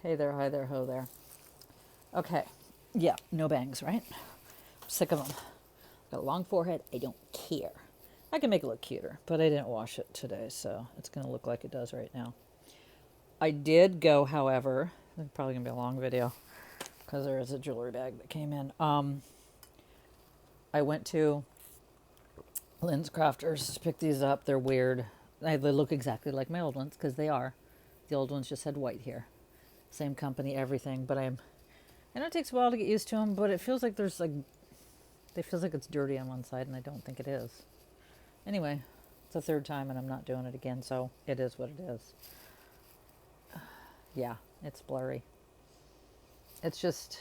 Hey there, hi there, ho there. Okay. Yeah, no bangs, right? I'm sick of them. Got a long forehead. I don't care. I can make it look cuter, but I didn't wash it today, so it's going to look like it does right now. I did go, however, it's probably going to be a long video because there is a jewelry bag that came in. I went to Lynn's Crafters to pick these up. They're weird. They look exactly like my old ones because they are. The old ones just had white here. Same company, everything, but I know it takes a while to get used to them, but it feels like it feels like it's dirty on one side, and I don't think it is. Anyway, it's the third time, and I'm not doing it again, so it is what it is. Yeah, it's blurry. It's just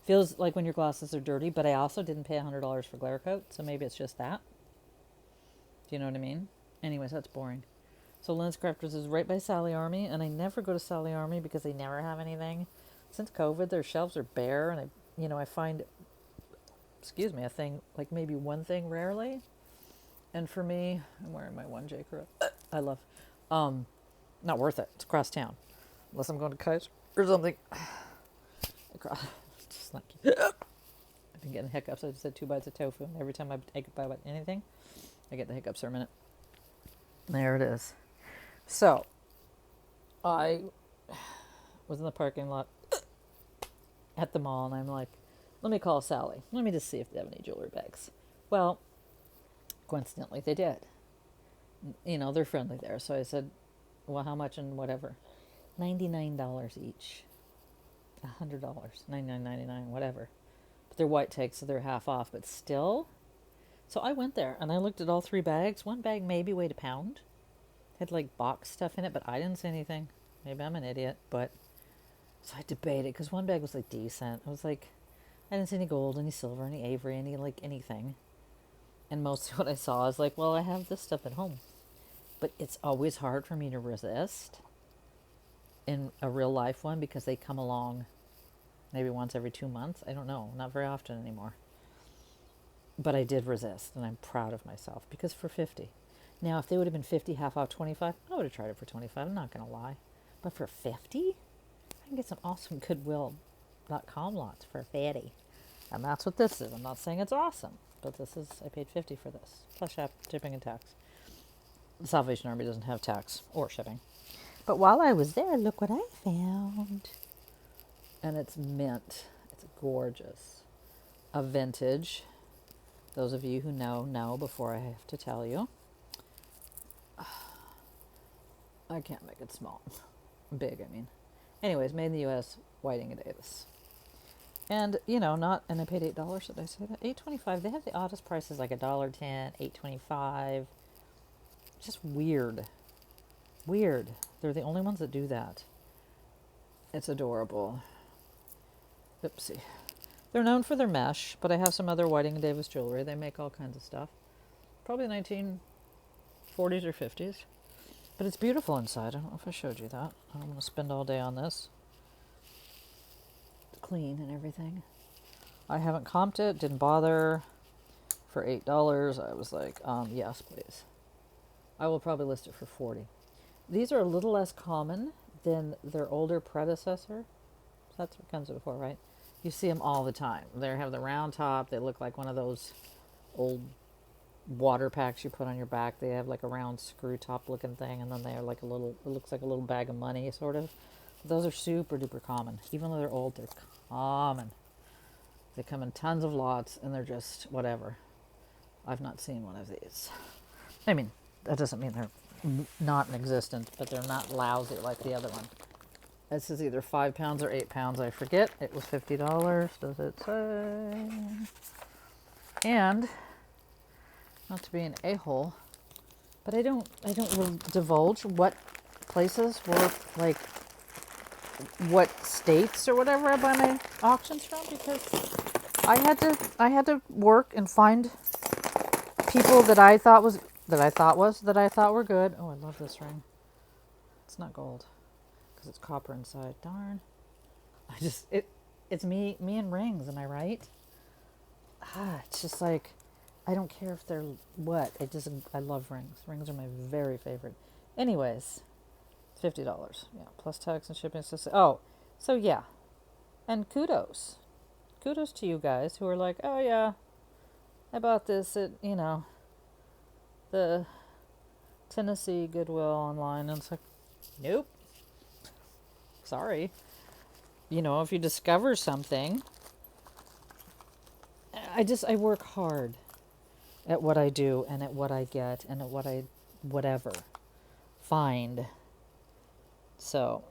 feels like when your glasses are dirty, but I also didn't pay $100 for glare coat, so maybe it's just that. Do you know what I mean? Anyways, that's boring. So Lynn's Crafters is right by Sally Army, and I never go to Sally Army because they never have anything. Since COVID, their shelves are bare, and I find, a thing, like maybe one thing rarely. And for me, I'm wearing my one J. Crew. I love. Not worth it. It's across town, unless I'm going to Kaiser or something. Across, just like I've been getting hiccups. I just had 2 bites of tofu, and every time I take a bite of anything, I get the hiccups for a minute. There it is. So I was in the parking lot at the mall, and I'm like, let me call Sally. Let me just see if they have any jewelry bags. Well, coincidentally, they did. They're friendly there. So I said, well, how much and whatever? $99 each. $100. $99.99, whatever. But they're white tags, so they're half off, but still. So I went there and I looked at all 3 bags. One bag maybe weighed a pound. Had like box stuff in it, but I didn't see anything. Maybe I'm an idiot, but so I debated because one bag was like decent. I was like, I didn't see any gold, any silver, any ivory, any like anything. And most of what I saw is like, well, I have this stuff at home. But it's always hard for me to resist in a real life one because they come along maybe once every 2 months. I don't know, not very often anymore. But I did resist, and I'm proud of myself because for 50. Now, if they would have been 50, half off 25, I would have tried it for 25. I'm not going to lie. But for 50, I can get some awesome Goodwill.com lots for 50. And that's what this is. I'm not saying it's awesome, but I paid 50 for this, plus shipping and tax. The Salvation Army doesn't have tax or shipping. But while I was there, look what I found. And it's mint. It's gorgeous. A vintage. Those of you who know before I have to tell you. I can't make it small. Big, I mean. Anyways, made in the U.S., Whiting and Davis. And, and I paid $8, did I say that? $8.25. They have the oddest prices, like $1.10, $8.25. Just weird. Weird. They're the only ones that do that. It's adorable. Oopsie. They're known for their mesh, but I have some other Whiting and Davis jewelry. They make all kinds of stuff. Probably 1940s or 50s. But it's beautiful inside. I don't know if I showed you that. I don't want to spend all day on this. It's clean and everything. I haven't comped it. Didn't bother. For $8, I was like, yes, please. I will probably list it for $40. These are a little less common than their older predecessor. That's what comes before, right? You see them all the time. They have the round top. They look like one of those old water packs you put on your back. They have like a round screw top looking thing, and then they're like it looks like a little bag of money, sort of. But those are super duper common. Even though they're old, they're common. They come in tons of lots, and they're just whatever. I've not seen one of these. I mean, that doesn't mean they're not in existence, but they're not lousy like the other one. This is either 5 pounds or 8 pounds. I forget. It was $50. Does it say? And not to be an a-hole, but I don't divulge what places were like, what states or whatever I buy my auctions from, because I had to work and find people that I thought were good. Oh, I love this ring. It's not gold because it's copper inside. Darn. It's me and rings. Am I right? It's just like, I don't care if they're what. I love rings. Rings are my very favorite. Anyways, $50. Yeah, plus tax and shipping. Oh, so yeah. And kudos. Kudos to you guys who are like, oh yeah, I bought this at, the Tennessee Goodwill online. And it's like, nope. Sorry. If you discover something, I work hard at what I do and at what I get and at whatever find. So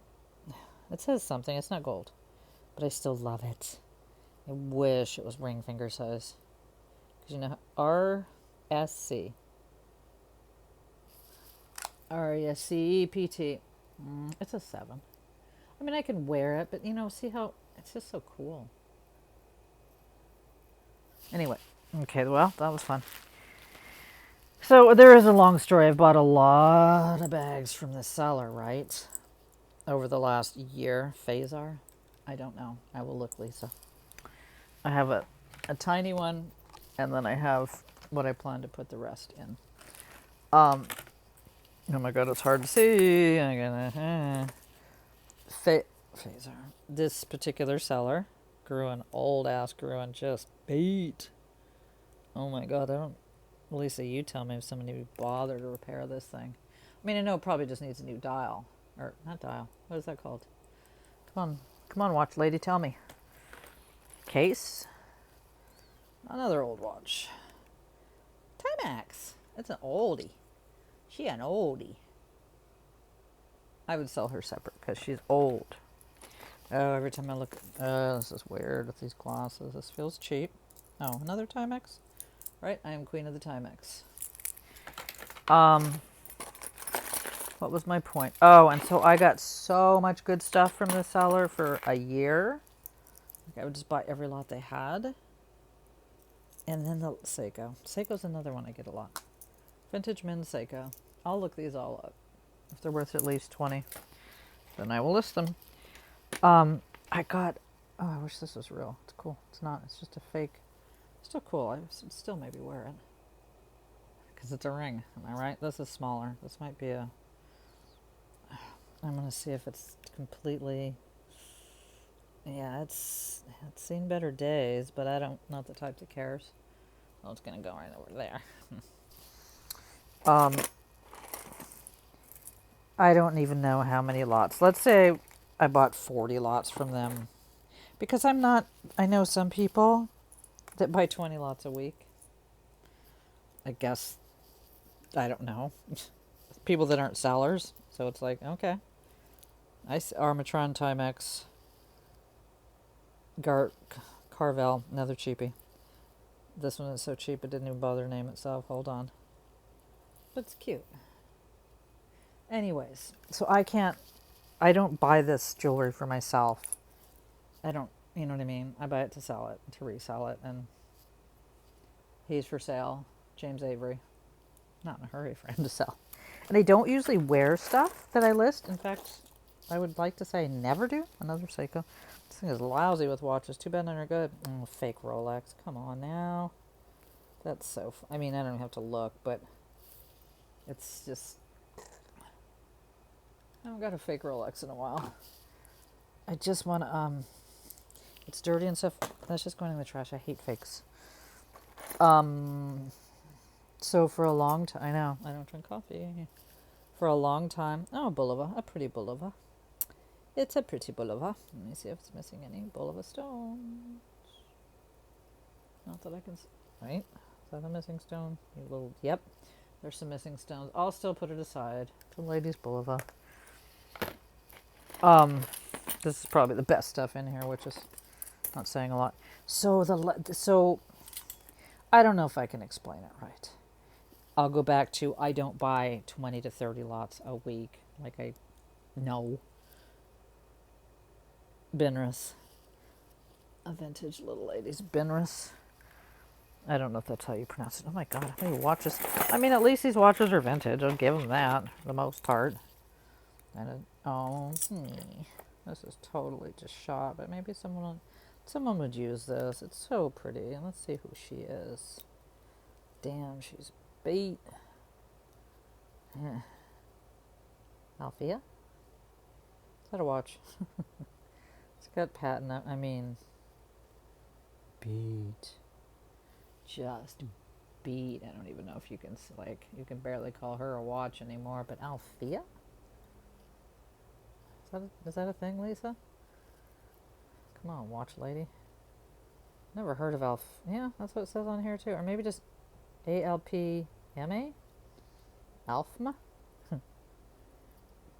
it says something. It's not gold, but I still love it. I wish it was ring finger size. Because RSC. RESCEPT. It's a 7. I mean, I can wear it, but see how it's just so cool. Anyway, okay, well, that was fun. So there is a long story. I've bought a lot of bags from this seller, right? Over the last year. Phasar? I don't know. I will look, Lisa. I have a tiny one, and then I have what I plan to put the rest in. Oh my god, it's hard to see. I'm gonna Phasar. This particular seller grew an old ass grew and just beat. Oh my god, Lisa, you tell me if somebody would bother to repair this thing. I mean, I know it probably just needs a new dial. Or, not dial. What is that called? Come on, watch lady, tell me. Case. Another old watch. Timex. It's an oldie. She an oldie. I would sell her separate because she's old. Oh, every time I look, this is weird with these glasses. This feels cheap. Oh, another Timex? Right, I am queen of the Timex. What was my point? Oh, and so I got so much good stuff from the seller for a year. Like I would just buy every lot they had. And then the Seiko. Seiko's another one I get a lot. Vintage men's Seiko. I'll look these all up. If they're worth at least 20, then I will list them. I wish this was real. It's cool. It's not. It's just a fake. Still cool. I still maybe wear it. Because it's a ring. Am I right? This is smaller. This might be I'm going to see if it's completely... Yeah, it's seen better days, but not the type that cares. Oh, it's going to go right over there. I don't even know how many lots. Let's say I bought 40 lots from them. Because I know some people that buy 20 lots a week. I guess, I don't know. People that aren't sellers. So it's like, okay. Armatron, Timex, Carvel, another cheapie. This one is so cheap it didn't even bother to name itself. Hold on. But it's cute. Anyways, so I don't buy this jewelry for myself. I don't, you know what I mean? I buy it to sell it, to resell it, and he's for sale, James Avery. Not in a hurry for him to sell. And I don't usually wear stuff that I list. In fact, I would like to say I never do. Another Seiko. This thing is lousy with watches. Too bad none are good. Fake Rolex. Come on now. That's so... I mean, I don't have to look, but it's just... I haven't got a fake Rolex in a while. I just want to... It's dirty and stuff. That's just going in the trash. I hate fakes. So for a long time... I know. I don't drink coffee. For a long time... Oh, Bulova. A pretty Bulova. It's a pretty Bulova. Let me see if it's missing any Bulova stones. Not that I can... Right? Is that a missing stone? You little... Yep. There's some missing stones. I'll still put it aside. The Ladies Bulova. This is probably the best stuff in here, which is not saying a lot. So I don't know if I can explain it right. I'll go back to I don't buy 20 to 30 lots a week. Like I know. Benris. A vintage little lady's Benris. I don't know if that's how you pronounce it. Oh my god, how many watches? I mean, at least these watches are vintage. I'll give them that, for the most part. This is totally just shot, but maybe someone would use this. It's so pretty. And let's see who she is. Damn, she's beat. Althea? Is that a watch? It's got patent. I mean, beat. Just beat. I don't even know if you can, like, you can barely call her a watch anymore. But Althea? Is that a thing, Lisa? Come on, watch lady. Never heard of Alf. Yeah, that's what it says on here too. Or maybe just ALPMA? Alfma?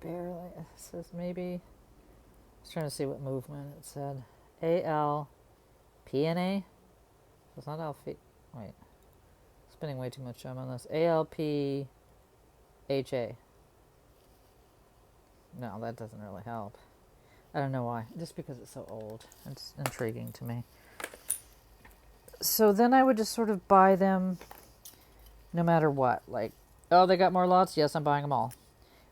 Barely. It says maybe. I was trying to see what movement it said. ALPNA? So it's not Alfie. Wait. Spending way too much time on this. ALPHA. No, that doesn't really help. I don't know why. Just because it's so old. It's intriguing to me. So then I would just sort of buy them no matter what. Like, oh, they got more lots? Yes, I'm buying them all.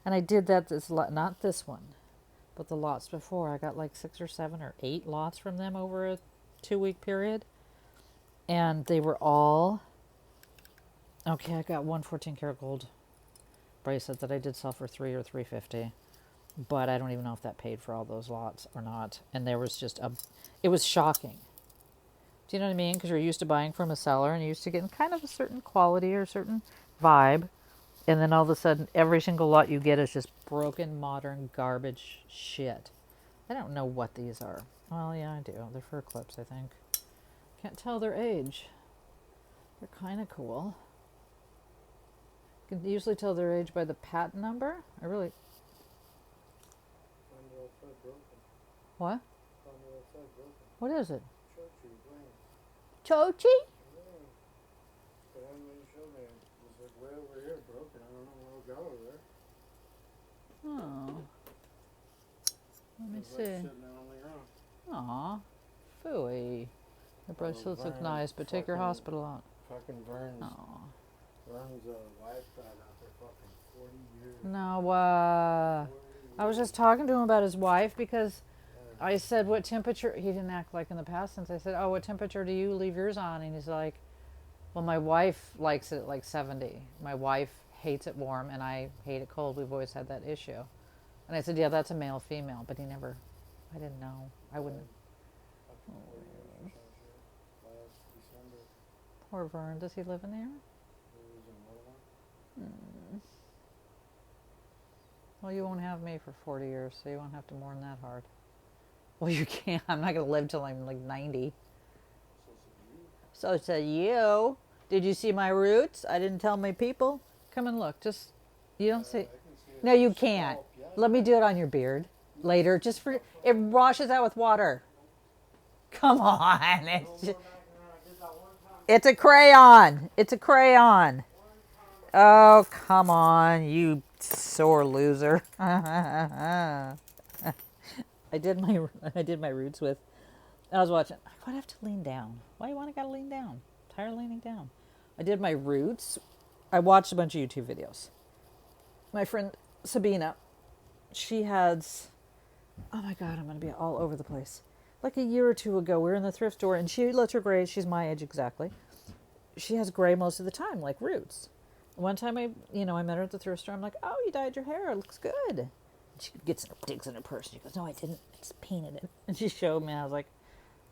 And I did that this lot, not this one, but the lots before. I got like 6 or 7 or 8 lots from them over a 2-week period. And they were all, okay, I got one 14-karat gold bracelet that I did sell for $3 or $3.50. But I don't even know if that paid for all those lots or not. And there was just it was shocking. Do you know what I mean? Because you're used to buying from a seller and you're used to getting kind of a certain quality or a certain vibe. And then all of a sudden, every single lot you get is just broken, modern, garbage shit. I don't know what these are. Well, yeah, I do. They're fur clips, I think. Can't tell their age. They're kind of cool. You can usually tell their age by the patent number. I really... What? What is it? Chochi? Oh. Let me see. Aw. Phooey. The bracelets look nice, but take your hospital out. Fucking Vern's. Aw. Vern's wife died after fucking 40 years. No, I was just talking to him about his wife because I said, what temperature? He didn't act like in the past tense. I said, oh, what temperature do you leave yours on? And he's like, well, my wife likes it at like 70. My wife hates it warm and I hate it cold. We've always had that issue. And I said, yeah, that's a male female. But I didn't know. I wouldn't. Poor Vern. Does he live in there? Well, you won't have me for 40 years, so you won't have to mourn that hard. Well, you can't. I'm not going to live till I'm like 90. So said you. Did you see my roots? I didn't tell my people. Come and look. Just, you don't see. No, you can't. Let me do it on your beard later. Just for, it washes out with water. Come on. It's a crayon. It's a crayon. Oh, come on, you sore loser. I did my roots with. I was watching. Why do I have to lean down? Why do you want to gotta lean down? I'm tired of leaning down. I did my roots. I watched a bunch of YouTube videos. My friend Sabina, she has. Oh my God, I'm gonna be all over the place. Like a year or two ago, we were in the thrift store, and she lets her gray. She's my age exactly. She has gray most of the time, like roots. One time I met her at the thrift store. I'm like, oh, you dyed your hair. It looks good. And she digs in her purse. She goes, no, I didn't. I just painted it. And she showed me. I was like,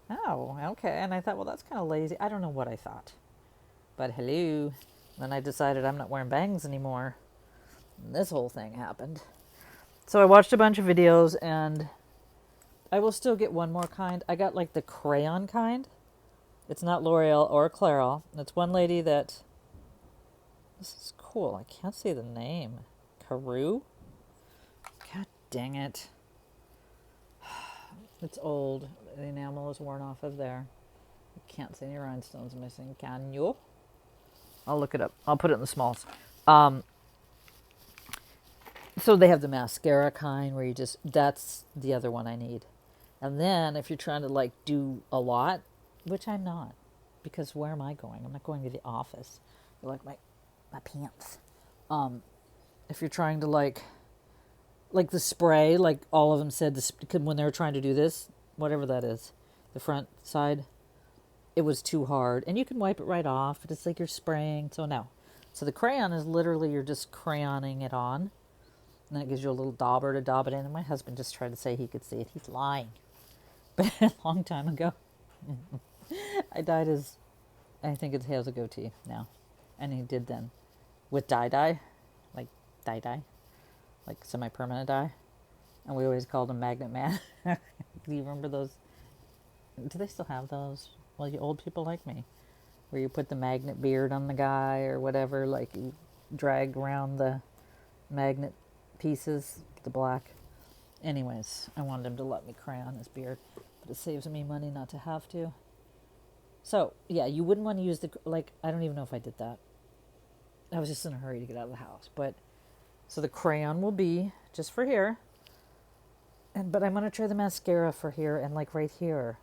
oh, okay. And I thought, well, that's kind of lazy. I don't know what I thought. But hello. Then I decided I'm not wearing bangs anymore. And this whole thing happened. So I watched a bunch of videos, and I will still get one more kind. I got like the crayon kind. It's not L'Oreal or Clairol. It's one lady that... This is cool. I can't see the name. Carew? God dang it. It's old. The enamel is worn off of there. You can't see any rhinestones missing, can you? I'll look it up. I'll put it in the smalls. So they have the mascara kind where you just... That's the other one I need. And then if you're trying to like do a lot, which I'm not, because where am I going? I'm not going to the office. Like my pants. If you're trying to like the spray, like all of them said when they were trying to do this, whatever that is, the front side, it was too hard. And you can wipe it right off, but it's like you're spraying. So no. So the crayon is literally you're just crayoning it on. And then it gives you a little dauber to daub it in. And my husband just tried to say he could see it. He's lying. But a long time ago, I dyed his, I think he has a goatee now. And he did then with dye, like dye, like semi-permanent dye. And we always called him Magnet Man. Do you remember those? Do they still have those? Well, you old people like me. Where you put the magnet beard on the guy or whatever, like you drag around the magnet pieces, the black. Anyways, I wanted him to let me crayon his beard, but it saves me money not to have to. So, yeah, you wouldn't want to use the, like, I don't even know if I did that. I was just in a hurry to get out of the house. But, so the crayon will be just for here. But I'm going to try the mascara for here and like right here.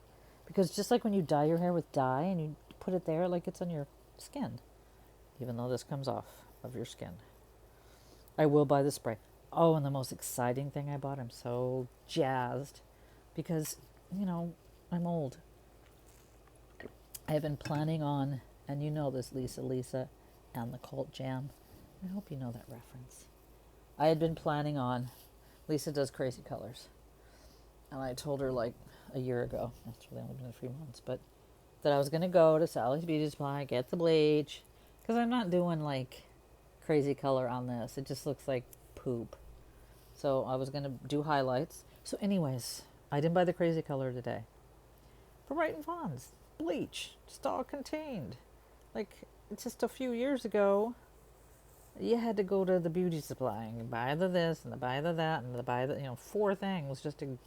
Because just like when you dye your hair with dye and you put it there, like it's on your skin. Even though this comes off of your skin. I will buy the spray. Oh, and the most exciting thing I bought, I'm so jazzed. Because, you know, I'm old. I have been planning on, and you know this, Lisa, and the Cult Jam. I hope you know that reference. I had been planning on, Lisa does crazy colors. And I told her like a year ago, that's really only been a few months, but that I was going to go to Sally's Beauty Supply, get the bleach. Because I'm not doing like crazy color on this. It just looks like poop. So I was going to do highlights. So anyways, I didn't buy the crazy color today. For Bright and Fawn's bleach, just all contained. Like, just a few years ago, you had to go to the beauty supply and buy the this and the buy the that and the buy the, 4 things just to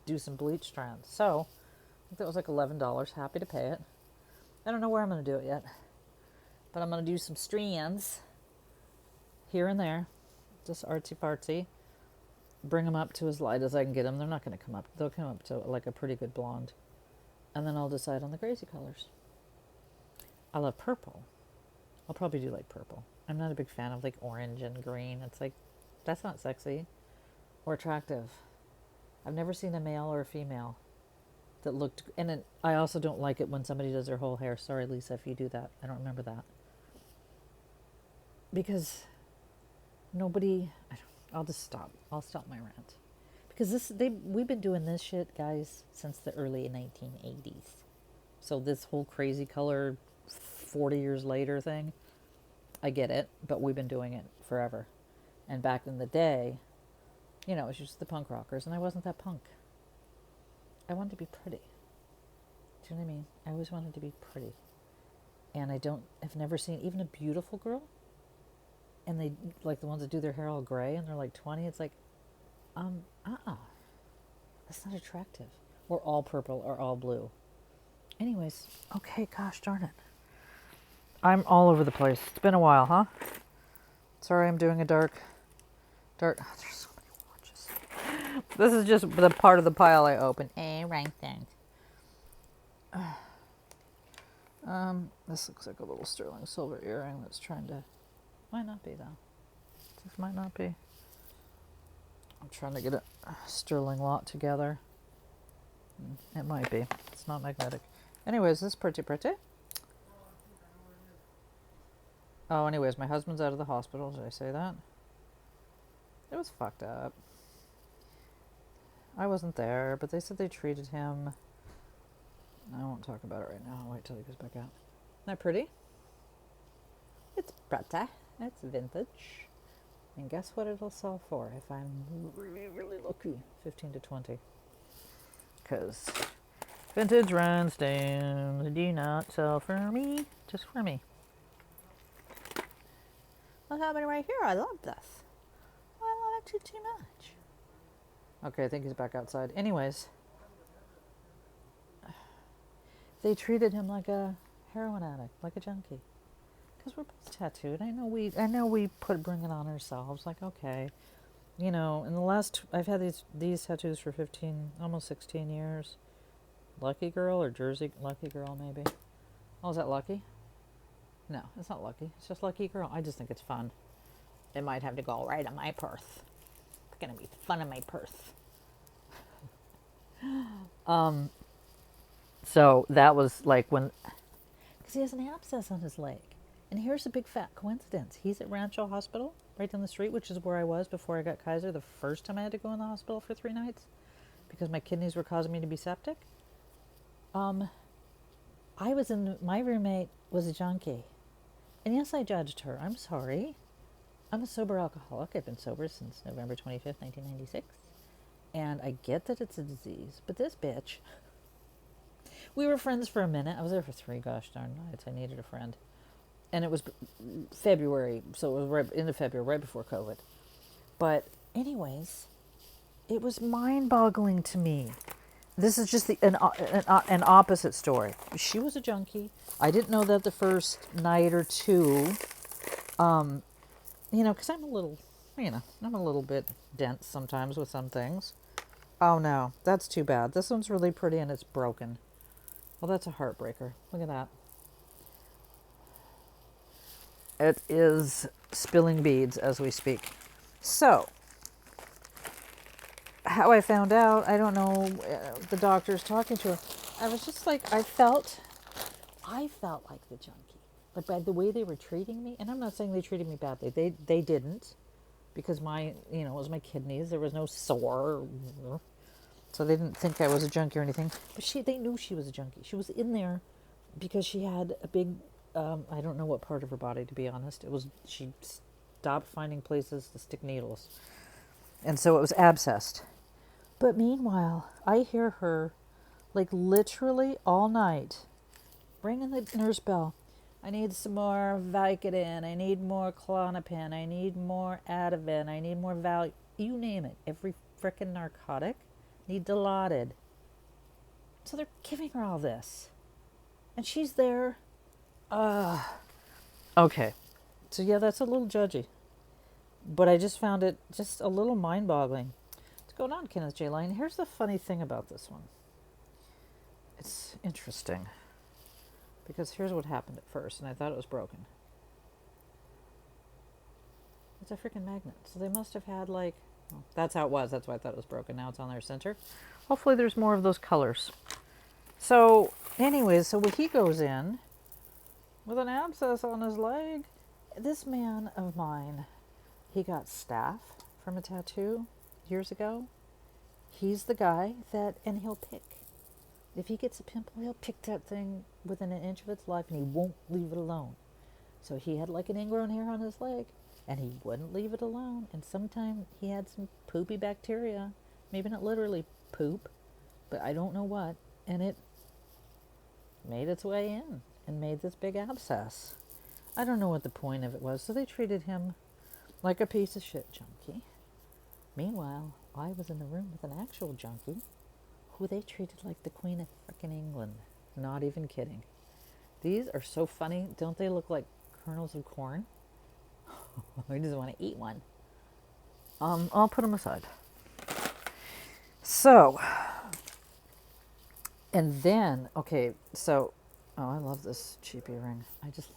do some bleach strands. So, I think that was like $11. Happy to pay it. I don't know where I'm going to do it yet. But I'm going to do some strands here and there. Just artsy fartsy. Bring them up to as light as I can get them. They're not going to come up. They'll come up to like a pretty good blonde. And then I'll decide on the crazy colors. I love purple. I'll probably do like purple. I'm not a big fan of like orange and green. It's like, that's not sexy or attractive. I've never seen a male or a female that looked, and I also don't like it when somebody does their whole hair. Sorry, Lisa, if you do that. I don't remember that. Because nobody, I'll just stop. I'll stop my rant. Because we've been doing this shit, guys, since the early 1980s. So this whole crazy color 40 years later thing, I get it, but we've been doing it forever. And back in the day, it was just the punk rockers, and I wasn't that punk. I wanted to be pretty. Do you know what I mean? I always wanted to be pretty. And I've never seen even a beautiful girl, and they, like the ones that do their hair all gray, and they're like 20, it's like, that's not attractive. Or all purple or all blue. Anyways, okay, gosh darn it. I'm all over the place. It's been a while, huh? Sorry, I'm doing a dark. Oh, there's so many watches. This is just the part of the pile I opened. Right then. This looks like a little sterling silver earring that's trying to. Might not be though. This might not be. I'm trying to get a sterling lot together. It might be. It's not magnetic. Anyways, this is pretty. Oh, anyways, my husband's out of the hospital. Did I say that? It was fucked up. I wasn't there, but they said they treated him. I won't talk about it right now. I'll wait till he goes back out. Isn't that pretty? It's pretty. It's vintage. And guess what it'll sell for if I'm really, really lucky? 15 to 20. Because vintage rhinestones do not sell for me. Just for me. Look how many right here. I love this. I love it too much. Okay, I think he's back outside. Anyways, they treated him like a heroin addict, like a junkie. Because we're both tattooed. I know we bring it on ourselves. Like, okay, in the last, I've had these tattoos for 15, almost 16 years. Lucky Girl or Jersey Lucky Girl, maybe. Oh, is that Lucky? No, it's not Lucky. It's just Lucky Girl. I just think it's fun. It might have to go right on my purse. It's gonna be fun in my purse. So that was like when, because he has an abscess on his leg. And here's a big fat coincidence. He's at Rancho Hospital. right down the street, which is where I was before I got Kaiser the first time I had to go in the hospital for 3 nights because my kidneys were causing me to be septic. Um, my roommate was a junkie. And yes, I judged her. I'm sorry. I'm a sober alcoholic. I've been sober since November 25th, 1996. And I get that it's a disease, but this bitch, we were friends for a minute. I was there for 3 gosh darn nights. I needed a friend. And it was February, so it was right into February, right before COVID. But anyways, it was mind-boggling to me. This is just an opposite story. She was a junkie. I didn't know that the first night or two, because I'm a little bit dense sometimes with some things. Oh no, that's too bad. This one's really pretty and it's broken. Well, that's a heartbreaker. Look at that. It is spilling beads as we speak. So, how I found out, I don't know, the doctor's talking to her. I was just like, I felt like the junkie. But by the way they were treating me, and I'm not saying they treated me badly. They didn't, because it was my kidneys. There was no sore. So they didn't think I was a junkie or anything. But they knew she was a junkie. She was in there because she had a big, I don't know what part of her body, to be honest. She stopped finding places to stick needles. And so it was abscessed. But meanwhile, I hear her, like literally all night, ringing the nurse bell. I need some more Vicodin. I need more Klonopin. I need more Ativan. I need more Val. You name it. Every frickin' narcotic need Dilaudid. So they're giving her all this. And she's there. Okay. So yeah, that's a little judgy. But I just found it just a little mind-boggling. What's going on, Kenneth J. Lane? Here's the funny thing about this one. It's interesting. Because here's what happened at first, and I thought it was broken. It's a freaking magnet. So they must have had that's how it was. That's why I thought it was broken. Now it's on their center. Hopefully there's more of those colors. So anyways, so he goes in with an abscess on his leg. This man of mine, he got staph from a tattoo years ago. He's the guy and he'll pick. If he gets a pimple, he'll pick that thing within an inch of its life and he won't leave it alone. So he had like an ingrown hair on his leg and he wouldn't leave it alone. And sometime he had some poopy bacteria, maybe not literally poop, but I don't know what. And it made its way in and made this big abscess. I don't know what the point of it was. So they treated him like a piece of shit junkie. Meanwhile, I was in the room with an actual junkie who they treated like the Queen of frickin' England. Not even kidding. These are so funny. Don't they look like kernels of corn? I just want to eat one. I'll put them aside. So, and then, okay, so, I love this cheap earring. I just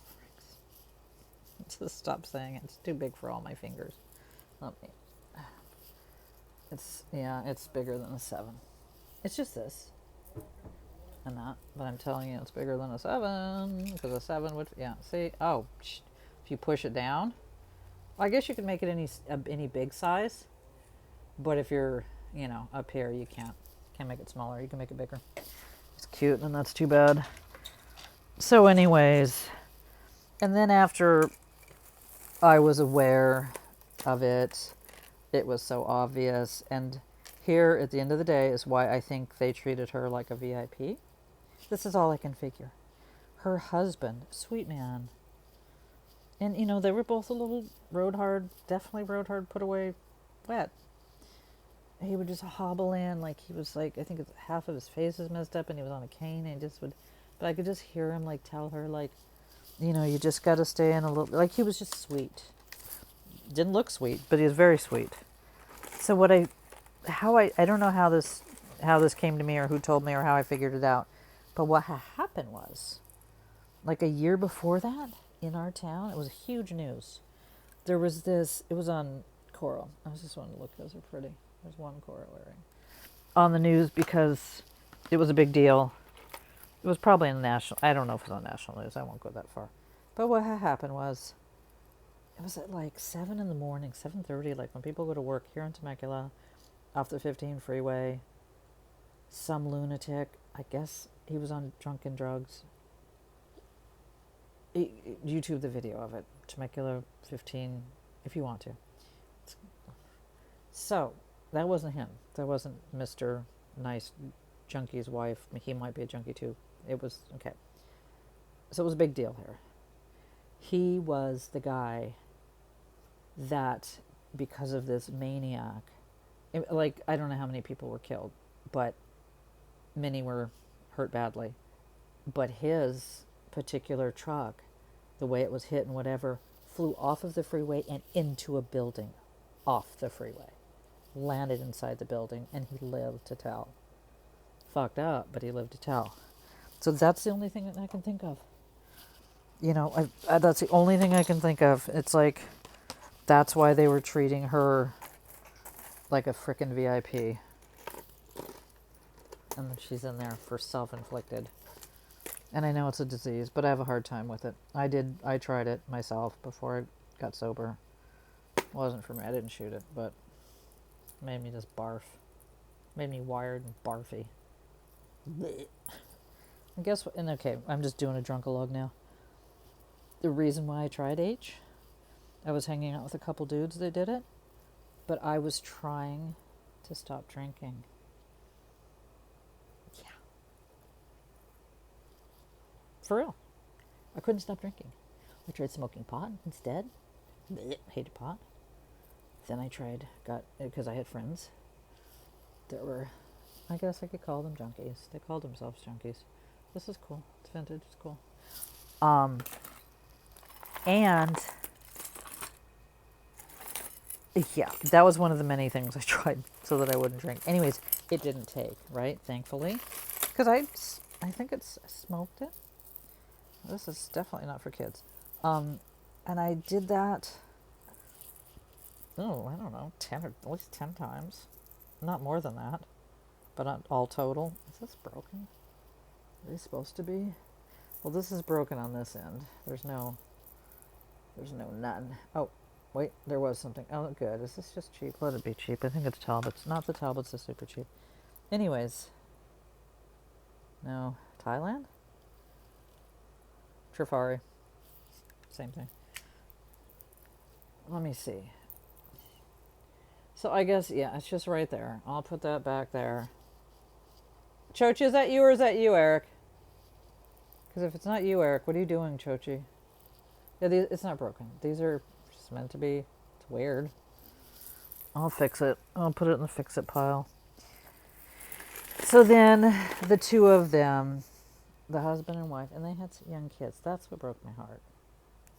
stop saying it. It's too big for all my fingers. It's bigger than a 7. It's just this and that, but I'm telling you it's bigger than a 7 because a 7 would, see, if you push it down, I guess you could make it any big size, but if you're, up here, you can't make it smaller. You can make it bigger. It's cute, and that's too bad. So anyways, and then after I was aware of it, it was so obvious, and here at the end of the day is why I think they treated her like a VIP. This is all I can figure. Her husband, sweet man, and they were both a little definitely rode hard, put away wet. He would just hobble in like he was I think half of his face is messed up and he was on a cane and he just would, but I could just hear him tell her you just got to stay in a little, he was just sweet. Didn't look sweet, but he was very sweet. So I don't know how this came to me or who told me or how I figured it out, but what happened was, a year before that in our town, it was huge news. There was this, it was on Coral. I was just wanting to look, those are pretty. There's one Coral earring on the news because it was a big deal. It was probably in national, I don't know if it was on national news, I won't go that far. But what happened was, it was at like 7 in the morning, 7:30, like when people go to work here in Temecula, off the 15 freeway. Some lunatic, I guess he was on drunken drugs. YouTube the video of it, Temecula 15, if you want to. So, that wasn't him. That wasn't Mr. Nice Junkie's wife. He might be a junkie too. It was, okay. So it was a big deal here. He was the guy that, because of this maniac, like, I don't know how many people were killed, but many were hurt badly. But his particular truck, the way it was hit and whatever, flew off of the freeway and into a building off the freeway. Landed inside the building, and he lived to tell. Fucked up, but he lived to tell. So that's the only thing that I can think of. You know, that's the only thing I can think of. It's like, that's why they were treating her like a frickin' VIP. And she's in there for self-inflicted. And I know it's a disease, but I have a hard time with it. I tried it myself before I got sober. It wasn't for me. I didn't shoot it, but it made me just barf. Made me wired and barfy. And guess what? And okay, I'm just doing a drunkalog now. The reason why I tried H, I was hanging out with a couple dudes that did it, but I was trying to stop drinking. Yeah. For real. I couldn't stop drinking. I tried smoking pot instead. Hated pot. Then I because I had friends that were, I guess I could call them junkies. They called themselves junkies. This is cool. It's vintage. It's cool. And yeah, that was one of the many things I tried so that I wouldn't drink. Anyways, it didn't take, right? Thankfully. Because I think I smoked it. This is definitely not for kids. And I did that, I don't know, at least 10 times. Not more than that. But not all total. Is this broken? Are they supposed to be? Well, this is broken on this end. There's no none. Oh, wait, there was something. Oh, good. Is this just cheap? Let it be cheap. I think it's Talbot's. Not the Talbot's, the super cheap. Anyways. No. Thailand? Trifari. Same thing. Let me see. So I guess, yeah, it's just right there. I'll put that back there. Chochi, is that you or is that you, Eric? Because if it's not you, Eric, what are you doing, Chochi? Yeah, it's not broken. These are just meant to be. It's weird. I'll fix it. I'll put it in the fix it pile. So then the two of them, the husband and wife, and they had young kids. That's what broke my heart.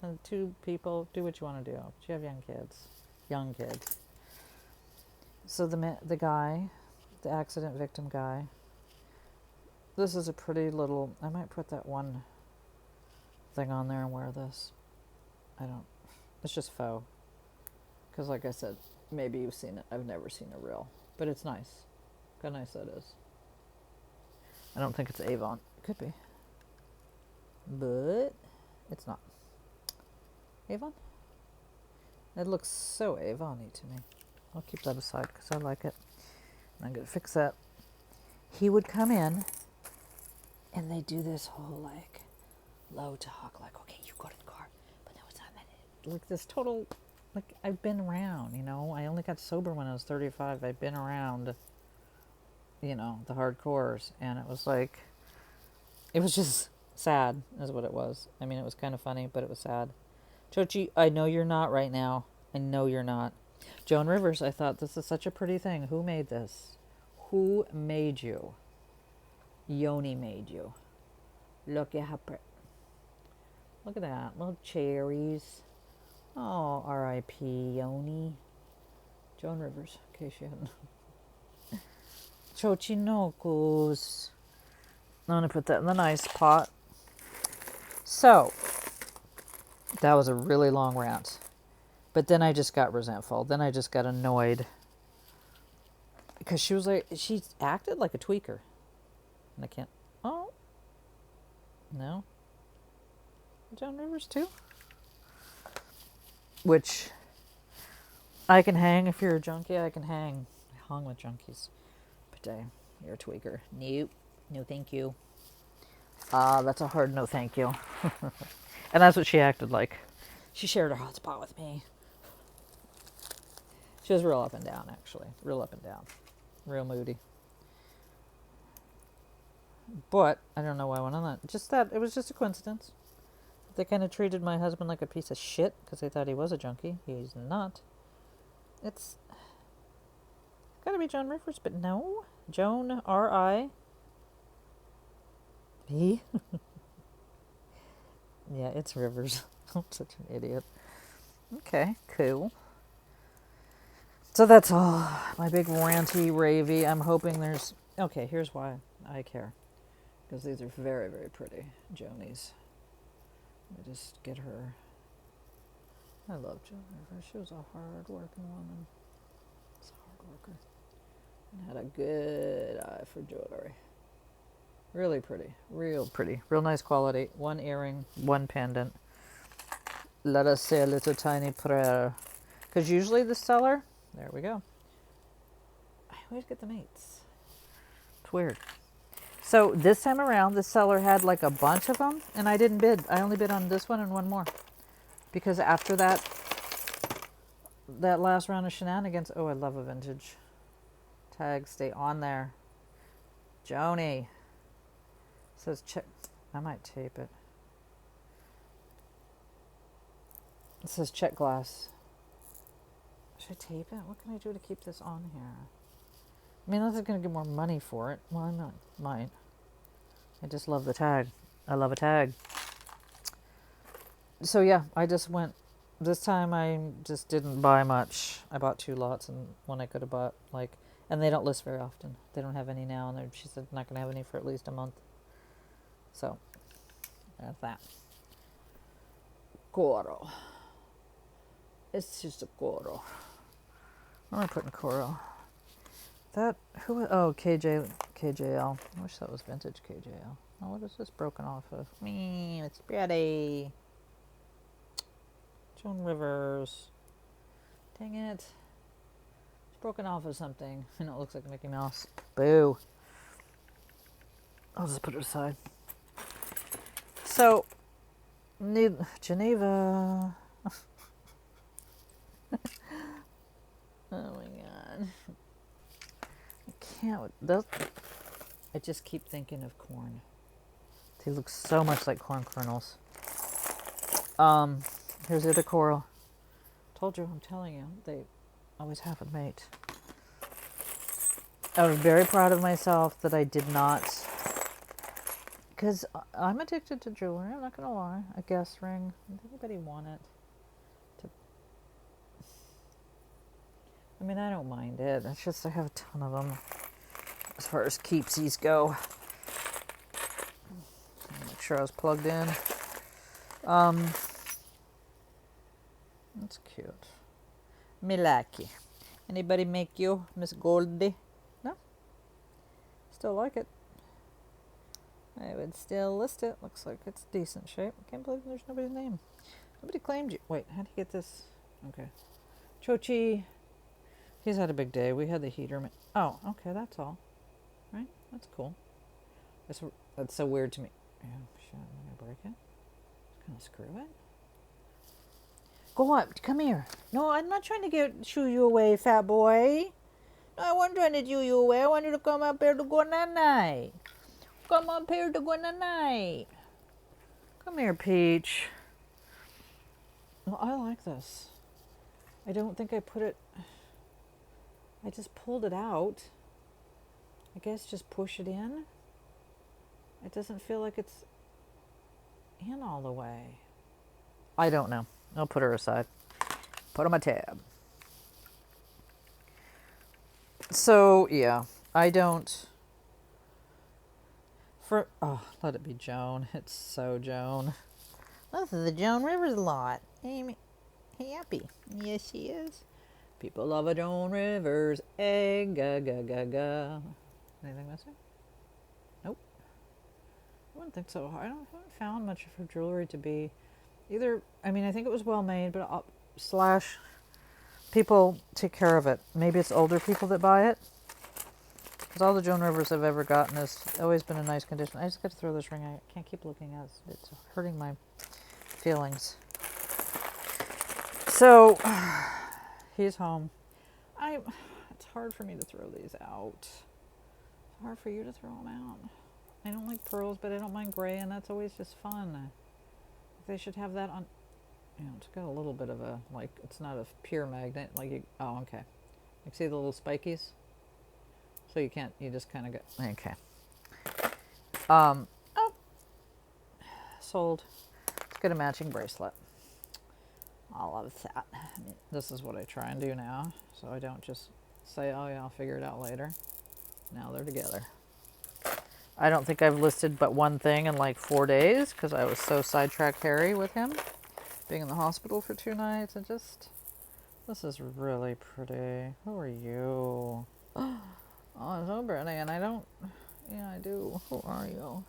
And two people, do what you want to do. But you have young kids. Young kids. So the guy, the accident victim guy, this is a pretty little, I might put that one thing on there and wear this. It's just faux. Because like I said, maybe you've seen it. I've never seen a real. But it's nice. Look how nice that is. I don't think it's Avon. It could be. But it's not. Avon? It looks so Avon-y to me. I'll keep that aside because I like it. And I'm going to fix that. He would come in and they do this whole like low talk, like, okay, you go to the car, but no, it's not that. Like this total, like I've been around, you know. I only got sober when I was 35. I've been around, you know, the hardcores, and it was like, it was just sad is what it was. I mean, it was kind of funny, but it was sad. Chochi, I know you're not right now. I know you're not. Joan Rivers, I thought this is such a pretty thing. Who made this? Who made you? Yoni made you. Look at how pretty. Look at that. Little cherries. Oh, R.I.P. Yoni. Joan Rivers, in case you hadn't. Chochinocos. I'm going to put that in the nice pot. So, that was a really long rant. But then I just got resentful. Then I just got annoyed. Because she was like, she acted like a tweaker. And I can't, oh. No. Joan Rivers too? which I can hang. If you're a junkie, I can hang. I hung with junkies. But you're a tweaker. Nope. No thank you. That's a hard no thank you. And that's what she acted like. She shared her hotspot with me. She was real up and down, actually. Real up and down. Real moody. But I don't know why I went on that. Just that it was just a coincidence. They kind of treated my husband like a piece of shit because they thought he was a junkie. He's not. It's gotta be Joan Rivers, but no. Joan R.I. V. Yeah, it's Rivers. I'm such an idiot. Okay, cool. So that's all. My big ranty ravey. I'm hoping there's... Okay, here's why I care. Because these are very, very pretty Jonies. Let me just get her... I love Joan Rivers. She was a hard-working woman. She's a hard worker. And had a good eye for jewelry. Really pretty. Real pretty. Real nice quality. One earring, one pendant. Let us say a little tiny prayer. Because usually the seller... There we go. I always get the mates. It's weird. So this time around, the seller had like a bunch of them, and I didn't bid. I only bid on this one and one more. Because after that last round of shenanigans... Oh, I love a vintage tag. Stay on there. Joni. Says check. I might tape it. It says check glass. Should I tape it? What can I do to keep this on here? I mean, unless I'm going to get more money for it. Well, I might. I just love the tag. I love a tag. So yeah, I just went. This time I just didn't buy much. I bought 2 lots, and one I could have bought, like, and they don't list very often. They don't have any now, and she said not going to have any for at least a month. So, that's that. Coral. It's just a coral. What am I putting coral? That, who, oh, KJL. I wish that was vintage KJL. Oh, what is this broken off of? It's pretty. Joan Rivers. Dang it. It's broken off of something. I know it looks like Mickey Mouse. Boo. I'll just put it aside. So, Geneva. Oh my god. I can't. I just keep thinking of corn. They look so much like corn kernels. Here's the other coral. Told you, I'm telling you, they always have a mate. I was very proud of myself that I did not, because I'm addicted to jewelry, I'm not going to lie. A guest ring. Does anybody want it? I mean, I don't mind it. It's just I have a ton of them as far as keepsies go. Make sure I was plugged in. That's cute. Milaki. Anybody make you Miss Goldie? No? Still like it. I would still list it. Looks like it's decent shape. I can't believe there's nobody's name. Nobody claimed you. Wait, how do you get this? Okay. Chochi. He's had a big day. We had the heater. Oh, okay, that's all. Right? That's cool. That's so weird to me. Yeah, shit, am I gonna break it? Gonna screw it? Go up. Come here. No, I'm not trying to shoo you away, fat boy. No, I wasn't trying to shoo you away. I want you to come up here to go night. Come up here to go night. Come here, Peach. Well, I like this. I don't think I put it... I just pulled it out. I guess just push it in. It doesn't feel like it's in all the way. I don't know. I'll put her aside. Put on my tab. So, yeah. I don't... let it be Joan. It's so Joan. This is the Joan Rivers lot. Amy, happy. Yes, she is. People love a Joan Rivers. Egg, ga, ga, ga, ga. Anything missing? Nope. I wouldn't think so. I haven't found much of her jewelry to be either. I mean, I think it was well made, but slash people take care of it. Maybe it's older people that buy it. Because all the Joan Rivers I've ever gotten has always been in nice condition. I just got to throw this ring. I can't keep looking at it. It's hurting my feelings. So, he's home. It's hard for me to throw these out. It's hard for you to throw them out. I don't like pearls, but I don't mind gray, and that's always just fun. They should have that on. It's got a little bit of a, like, it's not a pure magnet. Like, oh, okay. You see the little spikies? So you can't, you just kind of go, okay. Oh, sold. Let's get a matching bracelet. I love that. This is what I try and do now, so I don't just say, oh yeah, I'll figure it out later. Now they're together. I don't think I've listed but one thing in like 4 days because I was so sidetracked Harry with him being in the hospital for 2 nights. And just, this is really pretty. Who are you? Oh, so pretty, and I don't, yeah, I do. Who are you?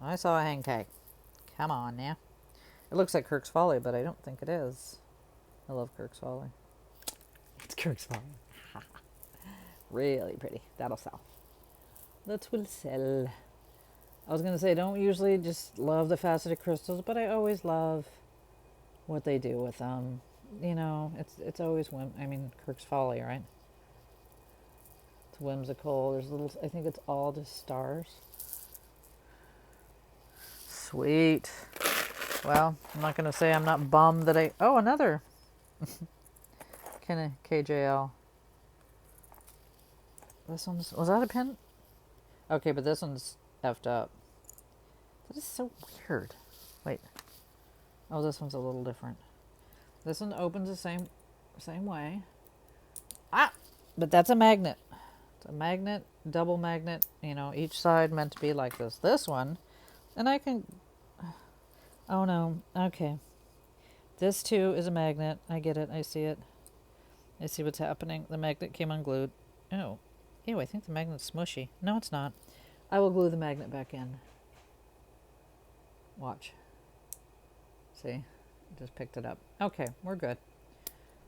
I saw a hang tag. Come on now. It looks like Kirk's Folly, but I don't think it is. I love Kirk's Folly. It's Kirk's Folly. Really pretty. That'll sell. That will sell. I was going to say, I don't usually just love the faceted crystals, but I always love what they do with them. You know, it's always Kirk's Folly, right? It's whimsical. There's little, I think it's all just stars. Sweet. Well, I'm not going to say I'm not bummed that another kind of KJL. This one's, was that a pin? Okay, but this one's effed up. That is so weird. Wait. Oh, this one's a little different. This one opens the same way. But that's a magnet. It's a magnet, double magnet, each side meant to be like this. This one, and I can, oh no, okay. This too is a magnet. I get it. I see it. I see what's happening. The magnet came unglued. Oh, ew, I think the magnet's smushy. No, it's not. I will glue the magnet back in. Watch. See? Just picked it up. Okay, we're good.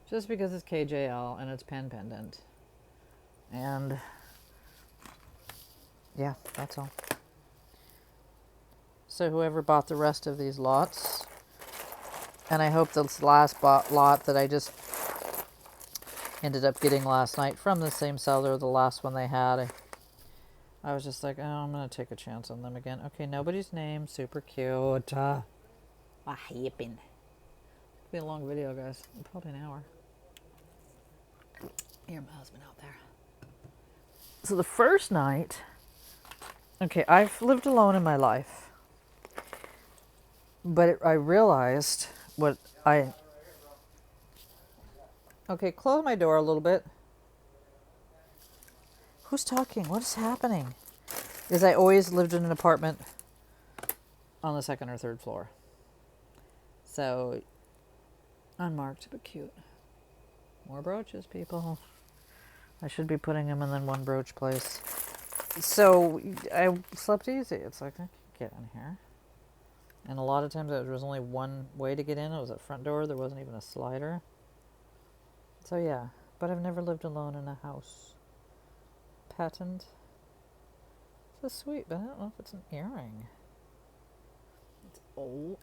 Just because it's KJL and it's pen pendant. And yeah, that's all. So whoever bought the rest of these lots, and I hope this last lot that I just ended up getting last night from the same seller, the last one they had, I was just like, oh, I'm going to take a chance on them again. Okay, nobody's name. Super cute. Yipping. It'll be a long video, guys. Probably an hour. Hear my husband out there. So the first night, okay, I've lived alone in my life, but I realized okay, close my door a little bit. Who's talking? What is happening? Is I always lived in an apartment on the 2nd or 3rd floor. So, unmarked, but cute. More brooches, people. I should be putting them in one brooch place. So, I slept easy. It's like, I can get in here. And a lot of times there was only one way to get in. It was a front door. There wasn't even a slider. So, yeah. But I've never lived alone in a house. Patent. This is sweet, but I don't know if it's an earring. It's old.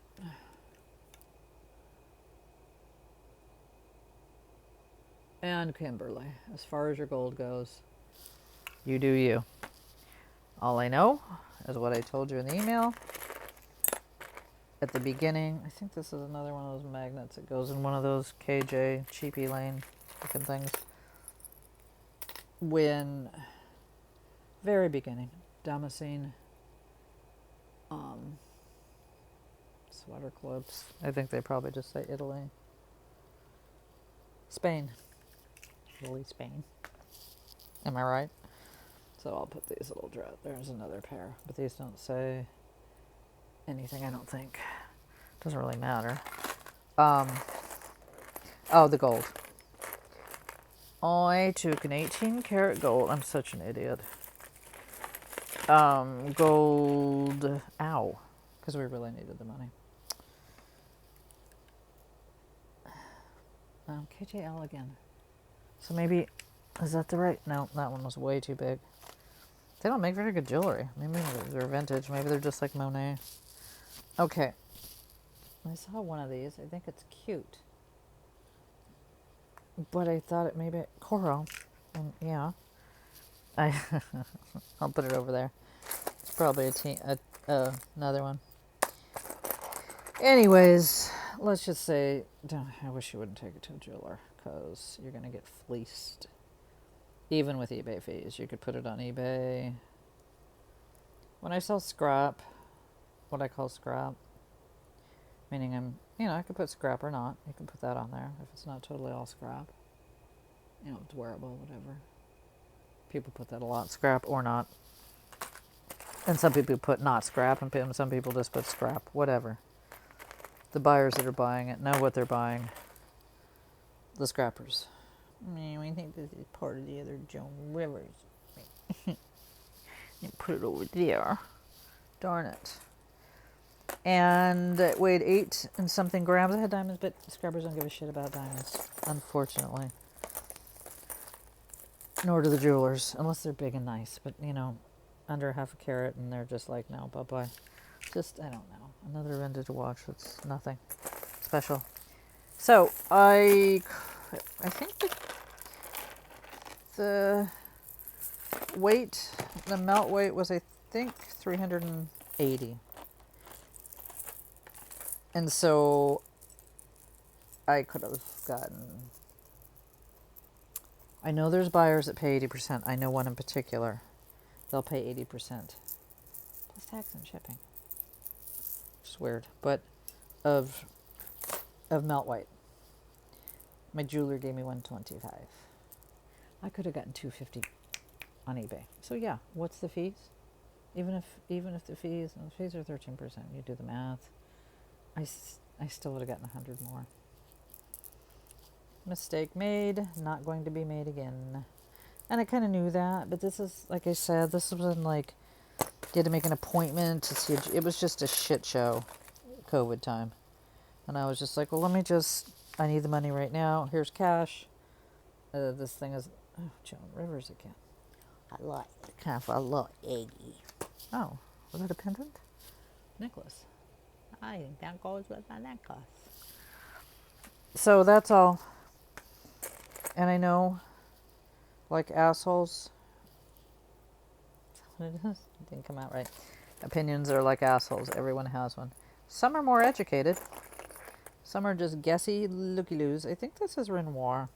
And Kimberly, as far as your gold goes, you do you. All I know is what I told you in the email at the beginning. I think this is another one of those magnets. It goes in one of those KJ cheapy lane looking things. When very beginning, Damascene sweater clips. I think they probably just say Italy. Spain. Italy, Spain. Am I right? So I'll put these little there's another pair, but these don't say anything, I don't think. Doesn't really matter. Oh, the gold. I took an 18 karat gold. I'm such an idiot. Gold. Ow. because we really needed the money. KJL again. So maybe, is that the right? No, that one was way too big. They don't make very good jewelry. Maybe they're vintage. Maybe they're just like Monet. Okay. I saw one of these. I think it's cute. But I thought it maybe coral. And yeah. I'll put it over there. It's probably another one. Anyways, let's just say, I wish you wouldn't take it to a jeweler because you're going to get fleeced. Even with eBay fees, you could put it on eBay. When I sell scrap, what I call scrap, meaning I could put scrap or not. You can put that on there if it's not totally all scrap. It's wearable, whatever. People put that a lot, scrap or not. And some people put not scrap, and some people just put scrap, whatever. The buyers that are buying it know what they're buying. The scrappers. I think this is part of the other Joan Rivers. You put it over there. Darn it. And it weighed 8 and something grams. I had diamonds, but scrappers don't give a shit about diamonds, unfortunately. Nor do the jewelers, unless they're big and nice. But, under half a carat, and they're just like, no, bye-bye. Just, I don't know. Another vintage watch that's nothing special. So, I think the weight, the melt weight was, I think, 380. And so, I could have gotten... I know there's buyers that pay 80%. I know one in particular. They'll pay 80%. Plus tax and shipping. Which is weird. But of melt white. My jeweler gave me 125. I could have gotten 250 on eBay. So yeah, what's the fees? Even if the fees are 13%, you do the math. I still would have gotten 100 more. Mistake made, not going to be made again. And I kind of knew that, but this is, like I said, this was like, you had to make an appointment to see it was just a shit show, COVID time. And I was just like, well, I need the money right now. Here's cash. This thing is, Joan Rivers again. I like it. Kind of a little eggy. Oh, was that a pendant? Necklace. I think that goes with my necklace. So that's all. And I know, like assholes, that's what it is. It didn't come out right. Opinions are like assholes. Everyone has one. Some are more educated. Some are just guessy looky-loos. I think this is Renoir.